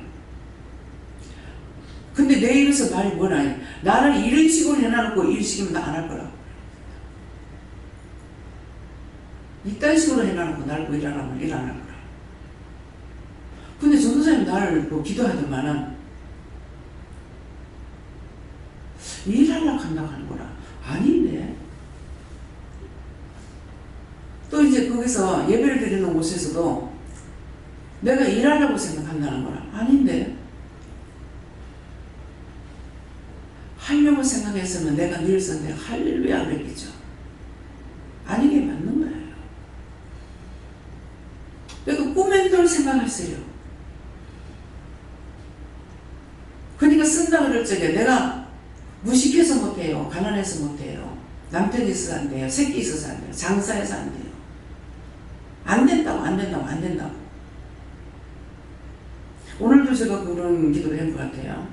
Speaker 1: 근데 내 입에서 말이 뭐라 나를 이런 식으로 해놔놓고 일 시키면 나 안 할 거라고. 이딴 식으로 해놔놓고 나를 뭐 일하라고 일 안 할 거라고. 근데 전도사님 나를 뭐 기도하더만은 일하려고 한다고 하는 거라. 아닌데. 또 이제 거기서 예배를 드리는 곳에서도 내가 일하려고 생각한다는 거라. 아닌데. 하려고 생각했으면 내가 늘서 내가 할렐루야 그랬겠죠. 아니게 맞는 거예요. 그러니까 꿈엔 들 생각하세요. 그러니까 쓴다 그럴 적에 내가 무식해서 못해요. 가난해서 못해요. 남편이 있어서 안 돼요. 새끼 있어서 안 돼요. 장사해서 안 돼요. 안 된다고. 오늘 오늘도 제가 그런 기도를 한 것 같아요.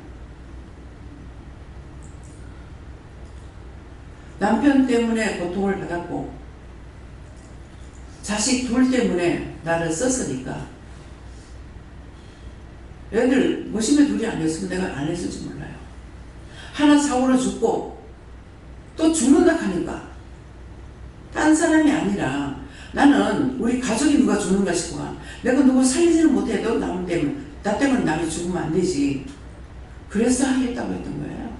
Speaker 1: 남편 때문에 고통을 받았고 자식 둘 때문에 나를 썼으니까 애들 멋있는 둘이 아니었으면 내가 안 했을지 몰라요. 하나 사고로 죽고 또 죽는다 하니까 딴 사람이 아니라 나는 우리 가족이 누가 죽는가 싶구만. 내가 누구 살리지는 못해도 나 때문에 남이 죽으면 안 되지. 그래서 하겠다고 했던 거예요.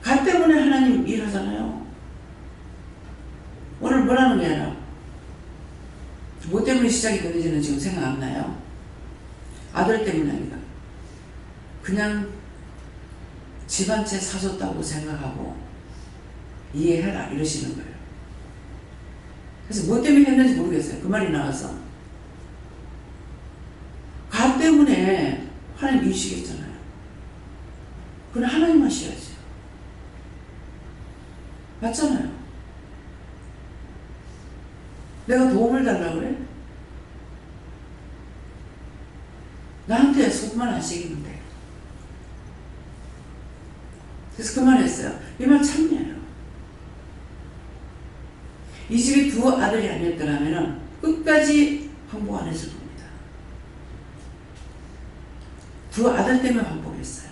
Speaker 1: 가 때문에 하나님 일하잖아요. 오늘 뭐라는 게 아니라 뭐 때문에 시작이 되는지는 지금 생각 안 나요. 아들 때문이 아니라 그냥 집 한 채 사줬다고 생각하고 이해해라 이러시는 거예요. 그래서 뭐 때문에 했는지 모르겠어요. 그 말이 나와서 가 때문에 하나님 이으시겠잖아요. 그건 하나님 하셔야지. 맞잖아요. 내가 도움을 달라고 그래? 나한테 속만 안 시키는데. 그래서 그 말 했어요. 이 말 참이에요. 이 집이 두 아들이 아니었더라면 끝까지 항복 안 했을 겁니다. 두 아들 때문에 항복했어요.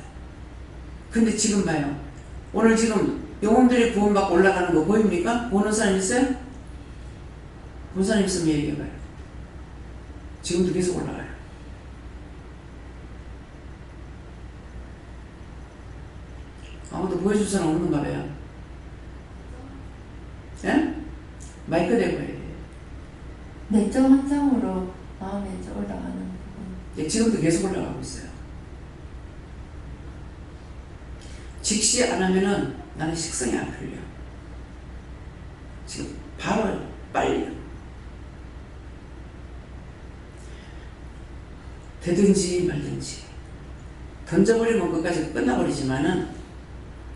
Speaker 1: 근데 지금 봐요. 오늘 지금 영혼들이 구원받고 올라가는 거 보입니까? 보는 사람 있어요? 보는 사람 있으면 얘기해봐요. 지금도 계속 올라가요. 아무도 보여줄 사람 없는가 봐요. 예? 마이크 대고 해야 돼요.
Speaker 10: 내적 환상으로 마음에 이제 올라가는 부분.
Speaker 1: 예, 지금도 계속 올라가고 있어요. 직시 안 하면은 나는 식성이 안 풀려. 지금 바로 빨리요. 되든지 말든지 던져버리면 끝까지 끝나버리지만은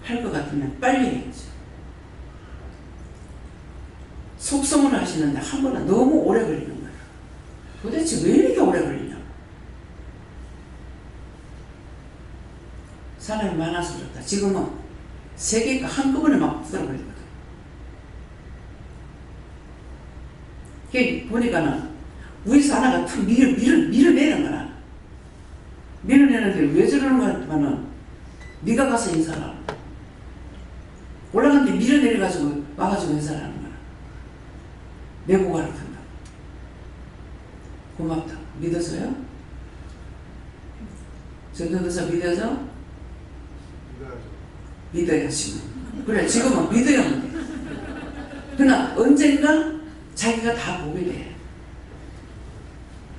Speaker 1: 할 것 같으면 빨리 해야죠. 속성을 하시는데 한 번은 너무 오래 걸리는 거예요. 도대체 왜 이렇게 오래 걸리냐? 사람이 많아서 그렇다. 지금은 세 개가 한꺼번에 막 쓸어버리거든. 그게 보니까는 위에서 하나가 툭 밀어내는 거야. 밀어내는데 왜 저러는 거야 하면은 네가 가서 인사하라. 올라갔는데 밀어내려가지고 와가지고 인사를 하는 거야. 내고 가르친다. 고맙다. 믿어서요? 전도사 믿어서? 믿어야지. 그래, 지금은 믿어야 돼. 그러나 언젠가 자기가 다 보게 돼.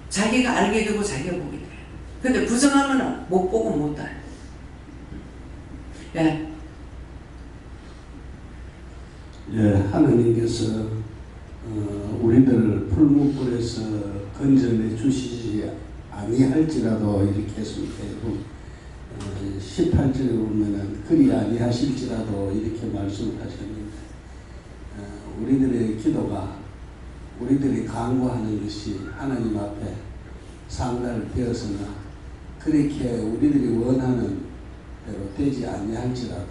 Speaker 1: 자기가 알게 되고 자기가 보게 돼. 근데 부정하면 못 보고 못 알. 예.
Speaker 11: 예, 하나님께서 우리들을 풀무불에서 건져내 주시지 아니할지라도 이렇게 했습니다. 18절에 보면은 그리 아니하실지라도 이렇게 말씀을 하셨는데 우리들의 기도가 우리들이 간구하는 것이 하나님 앞에 상달되어서나 그렇게 우리들이 원하는 대로 되지 아니할지라도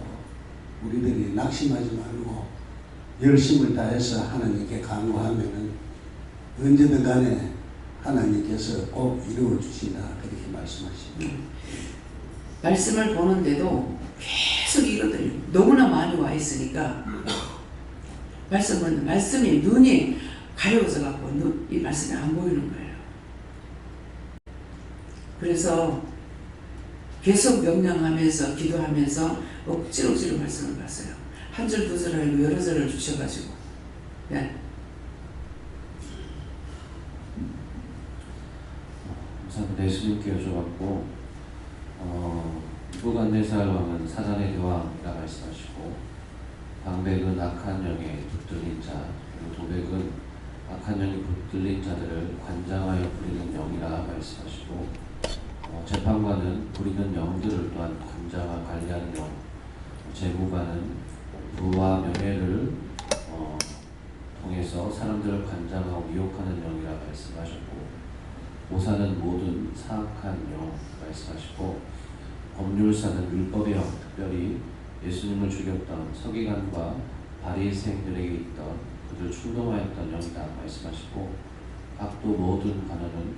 Speaker 11: 우리들이 낙심하지 말고 열심을 다해서 하나님께 간구하면은 언제든 간에 하나님께서 꼭 이루어 주신다 그렇게 말씀하십니다.
Speaker 1: 말씀을 보는데도 계속 이것들이 너무나 많이 와 있으니까 말씀이 눈이 가려워서 갖고 이 말씀이 안 보이는 거예요. 그래서 계속 명령하면서 기도하면서 억지로 말씀을 봤어요. 한 절 두 절 아니고 여러 절을 주셔가지고. 네.
Speaker 12: 감사합니다. 예수님께 여쭤봤고 부갓네살 왕은 사단의 대왕이라 말씀하시고 방백은 악한 영에 붙들린 자 그리고 도백은 악한 영에 붙들린 자들을 관장하여 부리는 영이라 말씀하시고 재판관은 부리는 영들을 또한 관장하 관리하는 영 재무관은 부와 명예를 통해서 사람들을 관장하고 미혹하는 영이라 말씀하셨고, 모사는 모든 사악한 영 말씀하시고, 법률사는 율법의 영, 특별히 예수님을 죽였던 서기관과 바리새인들에게 있던 그들 충동하였던 영이다 말씀하시고, 각도 모든 관원은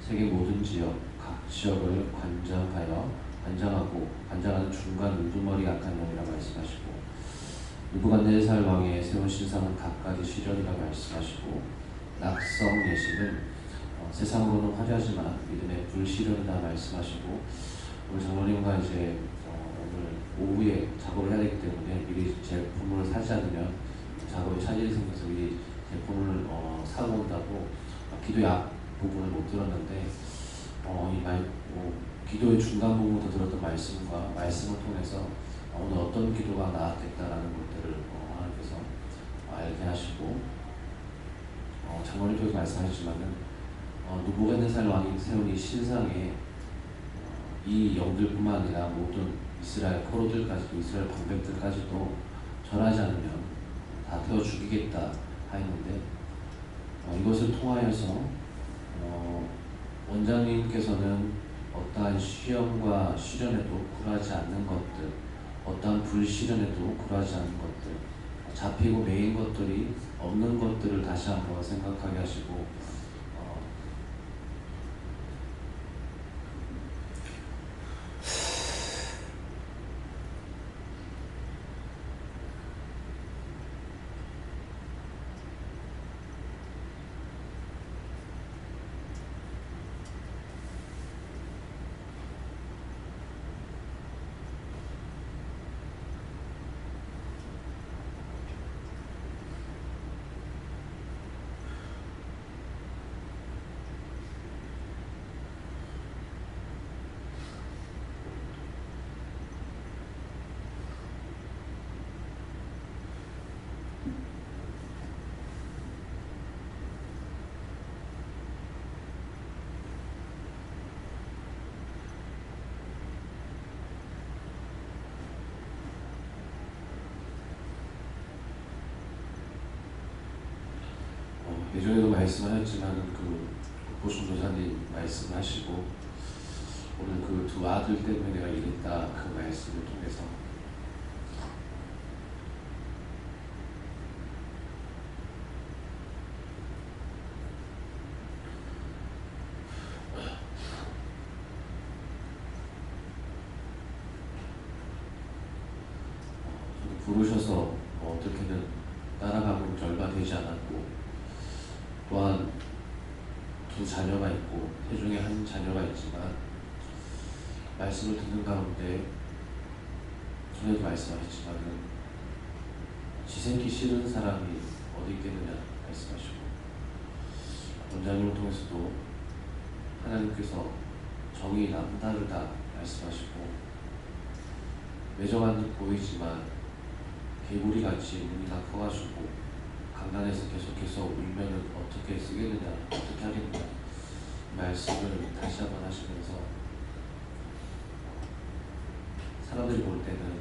Speaker 12: 세계 모든 지역, 각 지역을 관장하는 중간 우두머리 약한 영이라 말씀하시고, 느부갓네살 왕의 세운 신상은 각가지 시련이라 말씀하시고, 낙성 예시는 세상으로는 화려하지만 믿음의 불시련이다 말씀하시고, 오늘 장로님과 이제 오늘 오후에 작업을 해야 되기 때문에 미리 제품을 사지 않으면 작업에 차질이 생겨서 미리 제품을 사고 온다고 기도의 앞 부분을 못 들었는데 기도의 중간 부분부터 들었던 말씀을 통해서 오늘 어떤 기도가 나왔겠다라는 것들을 하나님께서 알게 하시고, 장로님께서 말씀하셨지만은 느부갓네살 왕이 세운 이 신상에 이 영들뿐만 아니라 모든 이스라엘 포로들까지도, 이스라엘 방백들까지도 절하지 않으면 다 태워 죽이겠다 하였는데, 이것을 통하여서 원장님께서는 어떠한 시험과 시련에도 굴하지 않는 것들, 어떠한 불시련에도 굴하지 않는 것들, 잡히고 매인 것들이 없는 것들을 다시 한번 생각하게 하시고, 예전에도 말씀하셨지만 보충도사님 말씀하시고, 오늘 그 두 아들 때문에 내가 이랬다 그 말씀을 통해서 부르셔서 어떻게든 따라가고 결과되지 않았고, 또한 두 자녀가 있고 세 중에 한 자녀가 있지만 말씀을 듣는 가운데 전에도 말씀하셨지만은 지생기 싫은 사람이 어디 있겠느냐 말씀하시고, 원장님을 통해서도 하나님께서 정이 남다르다 말씀하시고, 매정한 듯 보이지만 개구리같이 눈이 다 커가지고 강단에서 계속해서 울면은 어떻게 쓰겠느냐, 어떻게 하겠느냐 말씀을 다시 한번 하시면서, 사람들이 볼 때는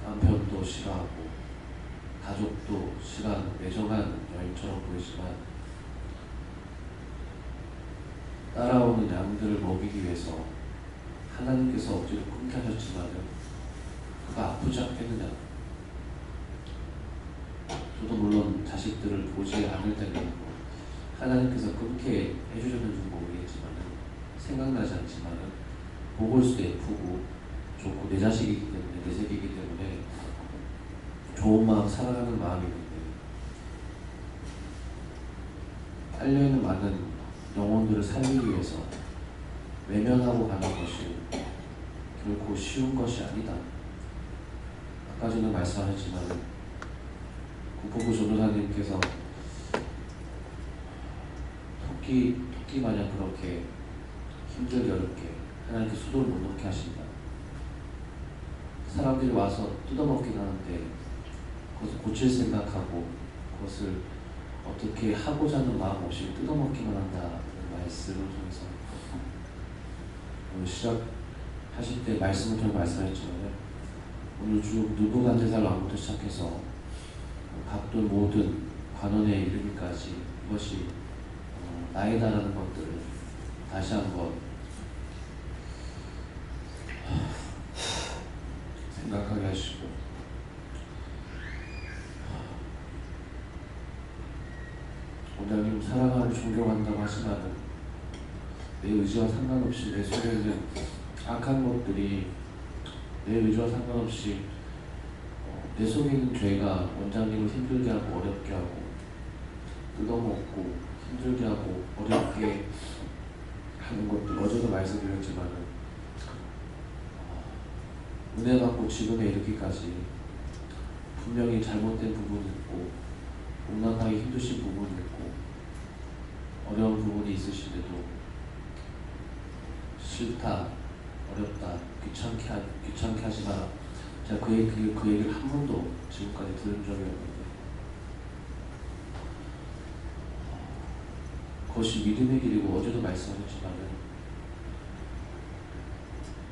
Speaker 12: 남편도 싫어하고 가족도 싫어하는 매정한 여인처럼 보이지만, 따라오는 양들을 먹이기 위해서 하나님께서 억지로 끊게 하셨지만은 그가 아프지 않겠느냐. 저도 물론 자식들을 보지 않을 때는 하나님께서 그렇게 해주셨는지는 모르겠지만은, 생각나지 않지만은 보고 있을 때 예쁘고 좋고 내 자식이기 때문에, 내 새끼이기 때문에 좋은 마음, 사랑하는 마음이 있는데, 딸려있는 많은 영혼들을 살리기 위해서 외면하고 가는 것이 결코 쉬운 것이 아니다. 아까 전에 말씀하셨지만 국보부 전도사님께서 토끼 마냥 그렇게 힘들게 어렵게 하나님께 수도를 못 넣게 하신다. 사람들이 와서 뜯어먹긴 하는데 그것을 고칠 생각하고 그것을 어떻게 하고자 하는 마음 없이 뜯어먹기만 한다는 말씀을 통해서 오늘 시작하실 때 말씀을 통해 말씀하셨지만, 오늘 쭉 느부갓네살 왕부터 시작해서 바쁜 모든 관원에 이르기까지 이것이 나이다라는 것들을 다시 한번 생각하게 하시고, 원장님 사랑하고 존경한다고 하지만 내 의지와 상관없이 내 속에 있는 악한 것들이 내 의지와 상관없이 내 속에 있는 죄가 원장님을 힘들게 하고 어렵게 하고 뜯어먹고 힘들게 하고 어렵게 하는 것들, 어제도 말씀드렸지만은 은혜 받고 지금에 이르기까지 분명히 잘못된 부분이 있고 온난하게 힘드신 부분이 있고 어려운 부분이 있으신데도 싫다, 어렵다, 귀찮게 하지 마라. 제가 그 얘기를 한 번도 지금까지 들은 적이 없는데 그것이 믿음의 길이고, 어제도 말씀하셨지만은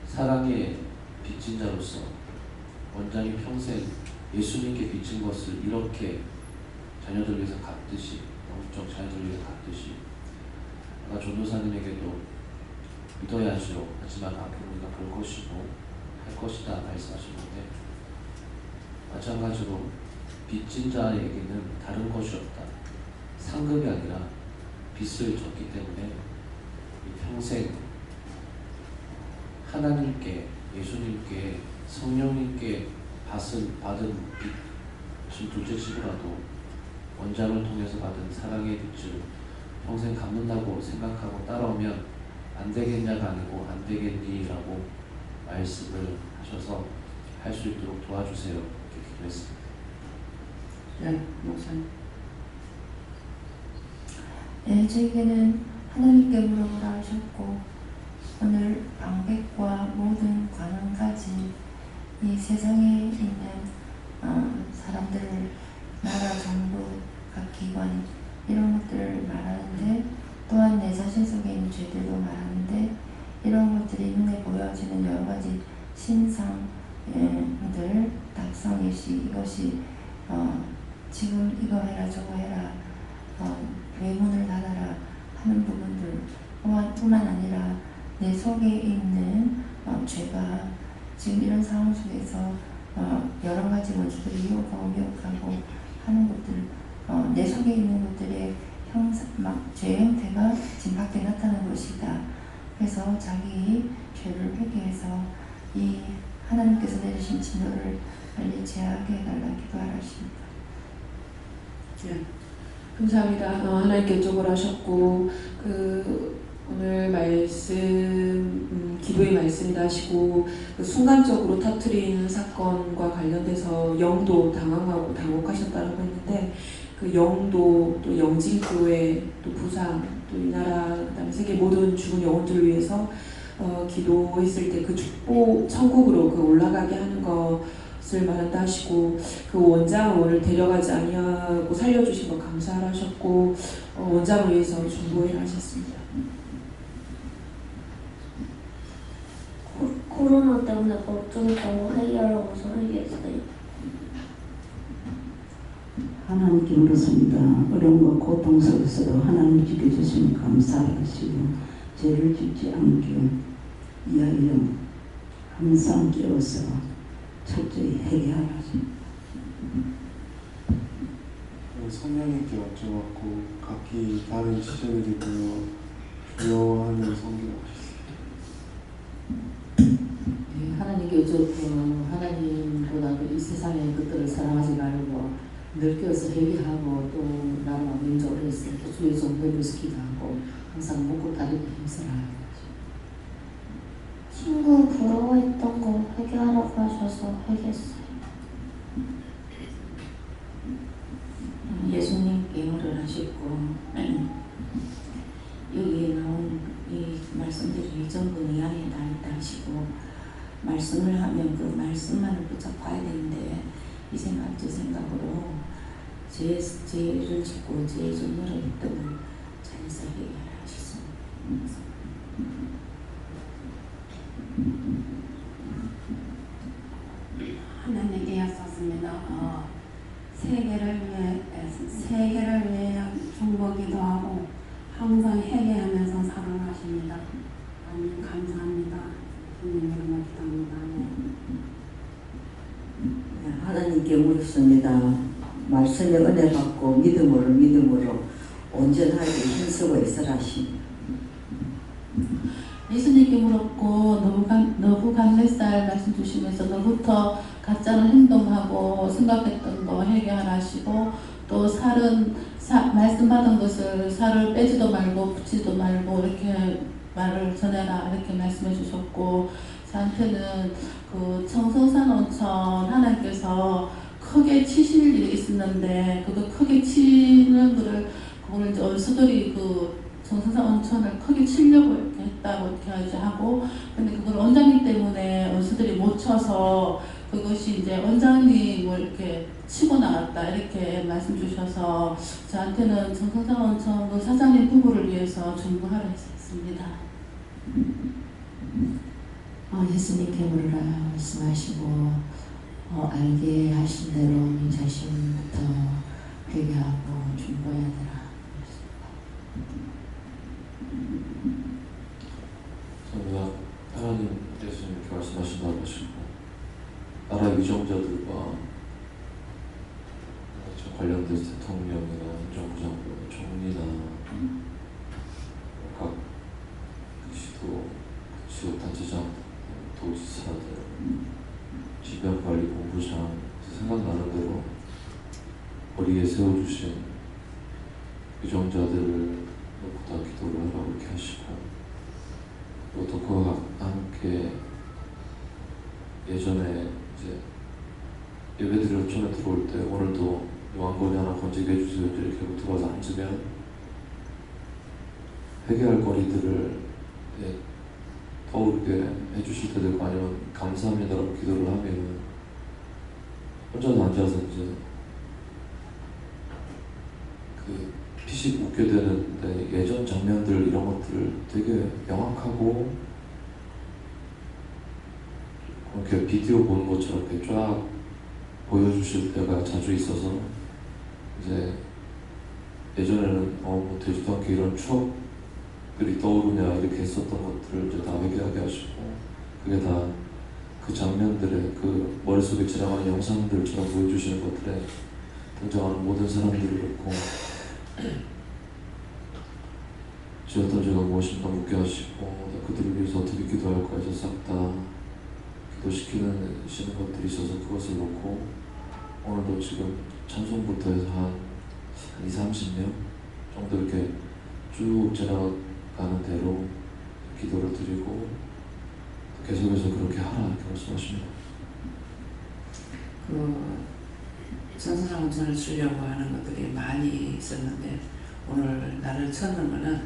Speaker 12: 사랑의 빚진 자로서 원장이 평생 예수님께 빚진 것을 이렇게 자녀들 위해서 갚듯이, 영적 자녀들 위해서 갚듯이 아까 전도사님에게도 믿어야 하시오. 하지만 앞으로 우리가 볼 것이고 할 것이다 말씀하셨는데, 마찬가지로 빚진 자에게는 다른 것이 없다. 상급이 아니라 빚을 졌기 때문에 평생 하나님께, 예수님께, 성령님께 받은 빚을 둘째치고라도 원장을 통해서 받은 사랑의 빚을 평생 갚는다고 생각하고 따라오면 안 되겠냐가 아니고 안 되겠니라고 말씀을 하셔서 할 수 있도록 도와주세요. 이렇게 기도했습니다.
Speaker 1: 네, 목사님.
Speaker 10: 네, 저에게는 하나님께 물어보라 하셨고, 오늘 방백과 모든 관원까지 이 세상에 있는 사람들을, 나라, 정부, 각 기관 이런 것들을 말하는데, 또한 내 자신 속에 있는 죄들도 말하는데, 이런 것들이 눈에 보여지는 여러 가지 신상들, 답성일시, 이것이 지금 이거 해라 저거 해라, 외문을 닫아라 하는 부분들 뿐만 아니라 내 속에 있는 죄가 지금 이런 상황 속에서 여러 가지 원수들이 유혹하고 미혹하고 하는 것들, 내 속에 있는 것들의 죄 형태가 지금 밖에 나타나는 것이다. 그래서 자기 죄를 회개해서 이 하나님께서 내리신 진노를 빨리 제하게 해달라 기도하십니다.
Speaker 1: 네.
Speaker 13: 감사합니다. 하나님께 쪽을 하셨고, 오늘 말씀, 기도의 말씀이다 하시고, 순간적으로 터뜨린 사건과 관련돼서 영도 당황하고 당혹하셨다고 했는데, 그 영도, 또 영진교회, 또 부산, 또 이 나라, 그다음에 세계 모든 죽은 영혼들을 위해서 기도했을 때 그 축복 천국으로 올라가게 하는 것을 말한다 하시고, 그 원장을 오늘 데려가지 아니하고 살려주신 거 감사하셨고, 원장을 위해서 중보를 하셨습니다.
Speaker 14: 코로나 때문에 걱정했다고 회개하라고서 회개했어요.
Speaker 4: 하나님께 물었습니다. 어려움과 고통 속에서도 하나님 지켜주시면 감사하시고, 죄를 짓지 않게 위하여 항상 깨워서 철저히 회개하라.
Speaker 15: 성령님께 여쭤봤고 각기 다른 지점들이 보여 두려워하는 성경.
Speaker 16: 하나님께 여쭤보고, 하나님보다 이 세상의 것들을 사랑하지 말고 늘 깨어서 회개하고, 또 나라와 민족을 해서 또 주의 종교를 지키게 하고 항상 먹고 다니고 힘쓰라.
Speaker 14: 친구 부러워했던 거 회개하라고 하셔서 회개했어요.
Speaker 17: 예수님께 물을 하셨고, 여기에 나온 이 말씀들이 전부 네 안에 다 있다 하시고, 말씀을 하면 그 말씀만을 붙잡아야 되는데 이 생각 저 생각으로 죄를 짓고 죄의 전부를 했던 걸 잘해서 회개하라 하셨습니다.
Speaker 18: 하나님께 약속했습니다. 세계를 위해 중보기도 하고 항상 회개하면서 살아가십니다. 아멘. 감사합니다. 주님으로 기도합니다.
Speaker 19: 네, 하나님께 묻습니다. 말씀의 은혜 받고 믿음으로 온전하게 힘쓰고 있으라십니다.
Speaker 2: 예수님께 물었고 너부갓네살 말씀 주시면서 너부터 가짜로 행동하고 생각했던 거 회개하라시고 또 말씀 받은 것을 살을 빼지도 말고 붙이지도 말고 이렇게 말을 전해라 이렇게 말씀해 주셨고 저한테는 그 청성산 온천 하나님께서 크게 치실 일이 있었는데 그거 크게 치는 그걸 이제 원수들이 그 청성산 온천을 크게 치려고 이렇게 했다고 이렇게 이제 하고 근데 그걸 원장님 때문에 원수들이 못 쳐서 그것이 이제 원장님을 이렇게 치고 나갔다 이렇게 말씀 주셔서 저한테는 청성산 온천 그 사장님 부부를 위해서 중보하라 했습니다.
Speaker 16: 예수님께 물으라 말씀하시고 알게 하신 대로 네 자신부터 회개하고 중보해야 되라.
Speaker 12: 저희가 하나님께서 이렇게 말씀하신다고 하시고 나라 위정자들과 관련된 대통령이나 행정부 장관, 총리나 각 지도단체장, 도지사들, 지방관리본부장 생각나는 대로 머리에 세워주신 위정자들을 놓고 다 기도를 하라고 이렇게 하시고 또 그와 함께 예전에 이제 예배드리러 처음에 들어올 때 오늘도 요한거리 하나 건지게 해주세요 이렇게 들어와서 앉으면 회개할 거리들을 떠오르게 해주실 때도 있고 아니면 감사합니다라고 기도를 하면 혼자서 앉아서 이제 그 피식 웃게 되는데 예전 장면들 이런 것들을 되게 명확하고 이렇게 비디오 보는 것처럼 이렇게 쫙 보여주실 때가 자주 있어서 이제 예전에는 뭐 되지도 않게 이런 추억들이 떠오르냐 이렇게 했었던 것들을 이제 다 회개하게 하시고 그게 다 그 장면들의 그 머릿속에 지나가는 영상들처럼 보여주시는 것들에 등장하는 모든 사람들을 놓고 지었던 죄가 무엇인가 묻게 하시고 그들을 위해서 어떻게 기도할까 해서 싹 다 기도시키는 것들이 있어서 그것을 놓고 오늘도 지금 찬송부터 해서 한 20-30명 정도 이렇게 쭉 지나가는 대로 기도를 드리고 계속해서 그렇게 하라 이렇게 말씀하십니다.
Speaker 1: 청성산 온천을 주려고 하는 것들이 많이 있었는데 오늘 나를 찾는 거는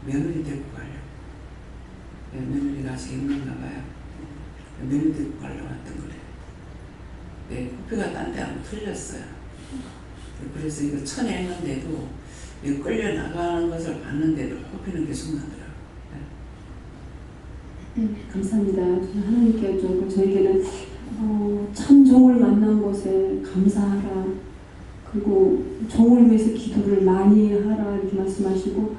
Speaker 1: 며느리 데리고 가려고. 며느리가 아직 있는가 봐요. 며느리 데리고 가려고 했던 거래요. 네, 코피가 딴 데하고 틀렸어요. 그래서 이거 쳐냈는데도 끌려 나가는 것을 봤는데도 코피는 계속 나더라고요.
Speaker 20: 네, 감사합니다. 하나님께 여쭤보고 저에게는 참 종을 만난 것에 감사하라. 그리고 종을 위해서 기도를 많이 하라 이렇게 말씀하시고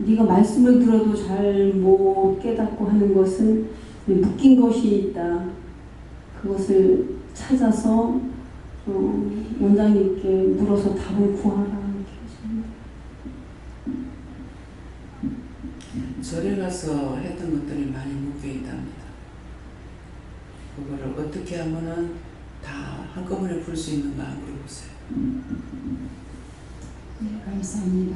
Speaker 20: 네가 말씀을 들어도 잘 못 깨닫고 하는 것은 묶인 것이 있다. 그것을 찾아서 원장님께 물어서 답을 구하라 이렇게 하십니다.
Speaker 1: 절에 가서 했던 것들이 많이 묶여 있답니다. 그거를 어떻게 하면은 다 한꺼번에 풀 수 있는가 물어보세요.
Speaker 21: 네, 감사합니다.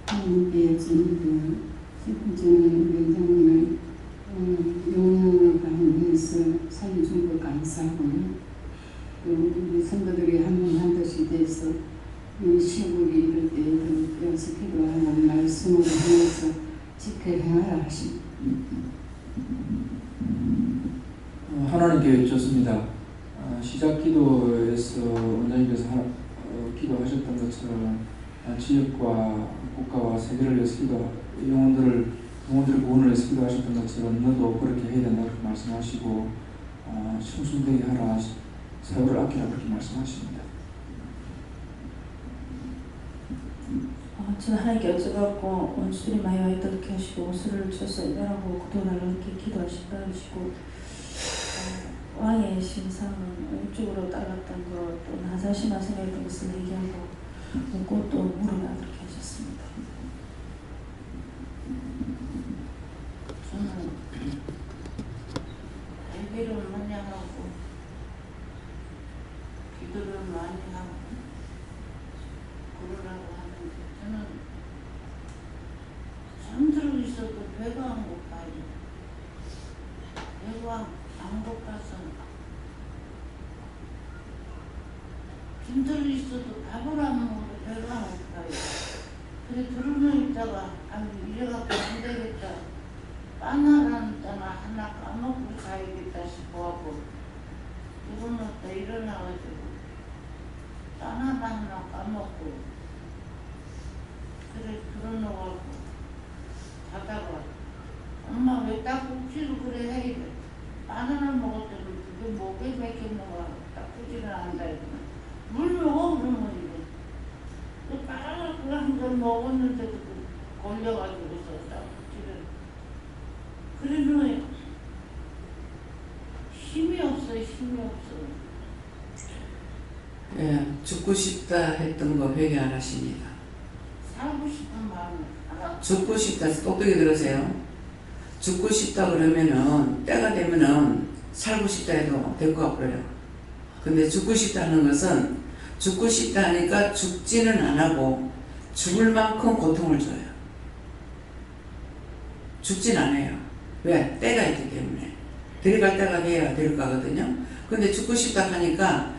Speaker 21: 하나님께 여쭤보고 첫 번째는 원장님을 영웅을 가면서 살려준 것 감사하고요. 우리 선거들이 한 번 한 듯이 돼서 이 시국이 이럴 때 연습 기도하고 말씀으로 하면서 지켜 행하라 하십니다.
Speaker 22: 하나님께 여쭙습니다. 시작 기도에서 원장님께서 기도하셨던 것처럼 지역과 국가와 세계를 위해서 영혼들의 구원을 위해서 기도하셨던 것처럼 너도 그렇게 해야 된다고 말씀하시고 충성되게 하라 사고를 아끼라 그렇게 말씀하십니다.
Speaker 5: 저는 하나님께 여쭤봤고 원수들이 많이 와 있도록 하시고 술을 쳐서 이별하고 구도를 이렇게 기도하시고 왕의 심상은 이쪽으로 따라갔던 것, 또 나자시마 생각했던 것을 얘기하고 묻고 또 물어라 그렇게 하셨습니다.
Speaker 17: 저는 예배를 많이 하고 기도를 많이 하고 그러라고 하는데 저는 잠들고 있어도 배가 안 고파요. 배가 안 고파서 잠들고 있어도 밥을 안 먹어도 배가 안 고파요. 그래 들으면 있다가 이래갖고 안 되겠다. 바나나는 하나 까먹고 가야겠다 싶어갖고 들어놓다 일어나가지고 바나나 하나 까먹고 그래 들어놓아갖고 자다가 엄마 왜 딱꼭지를 그래 해? 바나나 먹었더니 그게 목에 맥혔는가 딱꼭지를 안다 했더니 물 먹어 그러면 이래 그 바나나 그거 한 번 먹었는데도 걸려가지고서 딱꼭지를 그래도 힘이 없어요. 힘이 없어.
Speaker 1: 예, 죽고 싶다 했던 거 회개 안 하십니다.
Speaker 17: 살고 싶은 마음이
Speaker 1: 죽고 싶다, 똑똑히 들으세요. 죽고 싶다 그러면은 때가 되면은 살고 싶다 해도 될 것 같고요. 근데 죽고 싶다 하는 것은 죽고 싶다 하니까 죽지는 안 하고 죽을 만큼 고통을 줘요. 죽진 않아요. 왜? 때가 있기 때문에. 데려갈 때가 돼야 데려가거든요. 근데 죽고 싶다 하니까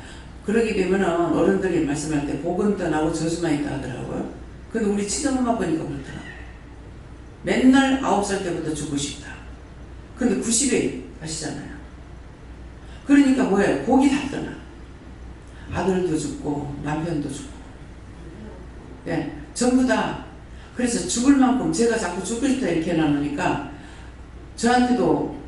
Speaker 1: 그러게 되면은 어른들이 말씀할 때 복은 떠나고 저주만 있다 하더라고요. 근데 우리 친정엄마 보니까 그렇더라고요. 맨날 9살 때부터 죽고 싶다. 근데 90에 가시잖아요. 그러니까 뭐예요? 복이 다 떠나. 아들도 죽고 남편도 죽고. 네, 전부 다. 그래서 죽을 만큼 제가 자꾸 죽고 싶다 이렇게 해놓으니까 저한테도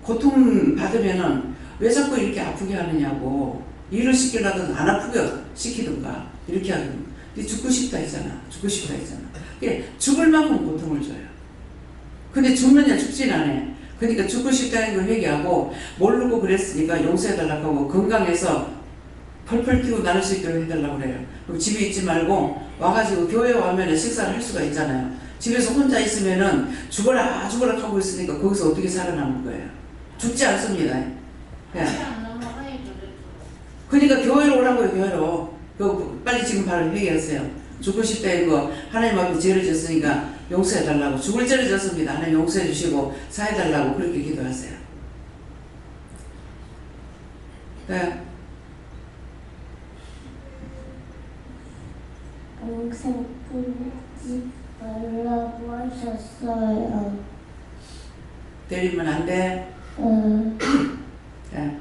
Speaker 1: 고통 받으면은 왜 자꾸 이렇게 아프게 하느냐고 일을 시키려든 안 아프게 시키든가 이렇게 하거든요. 근데 죽고 싶다 했잖아. 죽고 싶다 했잖아. 죽을 만큼 고통을 줘요. 근데 죽느냐 죽진 않아. 그러니까 죽고 싶다는 걸 회개하고 모르고 그랬으니까 용서해달라고 하고 건강해서 펄펄 튀고 나를 수 있도록 해달라고 그래요. 그리고 집에 있지 말고 와가지고 교회 와면 식사를 할 수가 있잖아요. 집에서 혼자 있으면은 죽어라 하고 있으니까 거기서 어떻게 살아남을 거예요. 죽지 않습니다. 예. 그러니까 교회로 오라고요. 교회로. 빨리 지금 바로 회개하세요. 죽고 싶다 이거 하나님 앞에 죄를 졌으니까 용서해달라고. 죽을 죄를 졌습니다. 하나님 용서해 주시고 사해달라고 그렇게 기도하세요. 네.
Speaker 14: 평생 끊지 말라고 하셨어요.
Speaker 1: 때리면 안 돼. 네.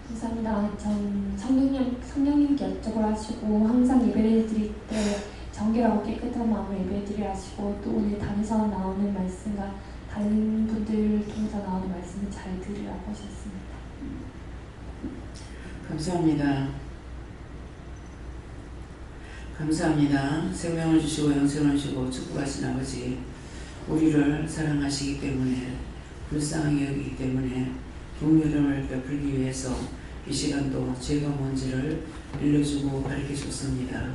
Speaker 3: 감사합니다. 전 성령님께 여쭤보라 하시고 항상 예배를 드릴 때 정결하고 깨끗한 마음으로 예배를 드리라 하시고 또 오늘 단에서 나오는 말씀과 다른 분들 통해서 나오는 말씀을 잘 들으라고 하셨습니다.
Speaker 1: 감사합니다. 감사합니다. 생명을 주시고 영생을 주시고 축복하신 아버지, 우리를 사랑하시기 때문에 불쌍하게 여기기 때문에 긍휼을 베풀기 위해서 이 시간도 죄가 뭔지를 일러주고 가르쳐줬습니다.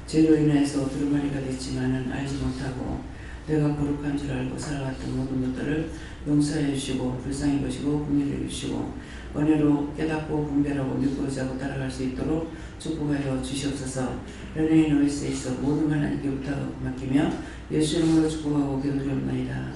Speaker 1: 죄로 인해서 두루마리가 됐지만은 알지 못하고 내가 거룩한 줄 알고 살아왔던 모든 것들을 용서해 주시고 불쌍히 보시고 긍휼해 주시고 은혜로 깨닫고 분별하고 믿고 의지하고 따라갈 수 있도록 축복하여 주시옵소서. 연예인 OS에서 모든 하나님께 부탁 맡기며 예수 이름으로 축복하고 기도드립니다.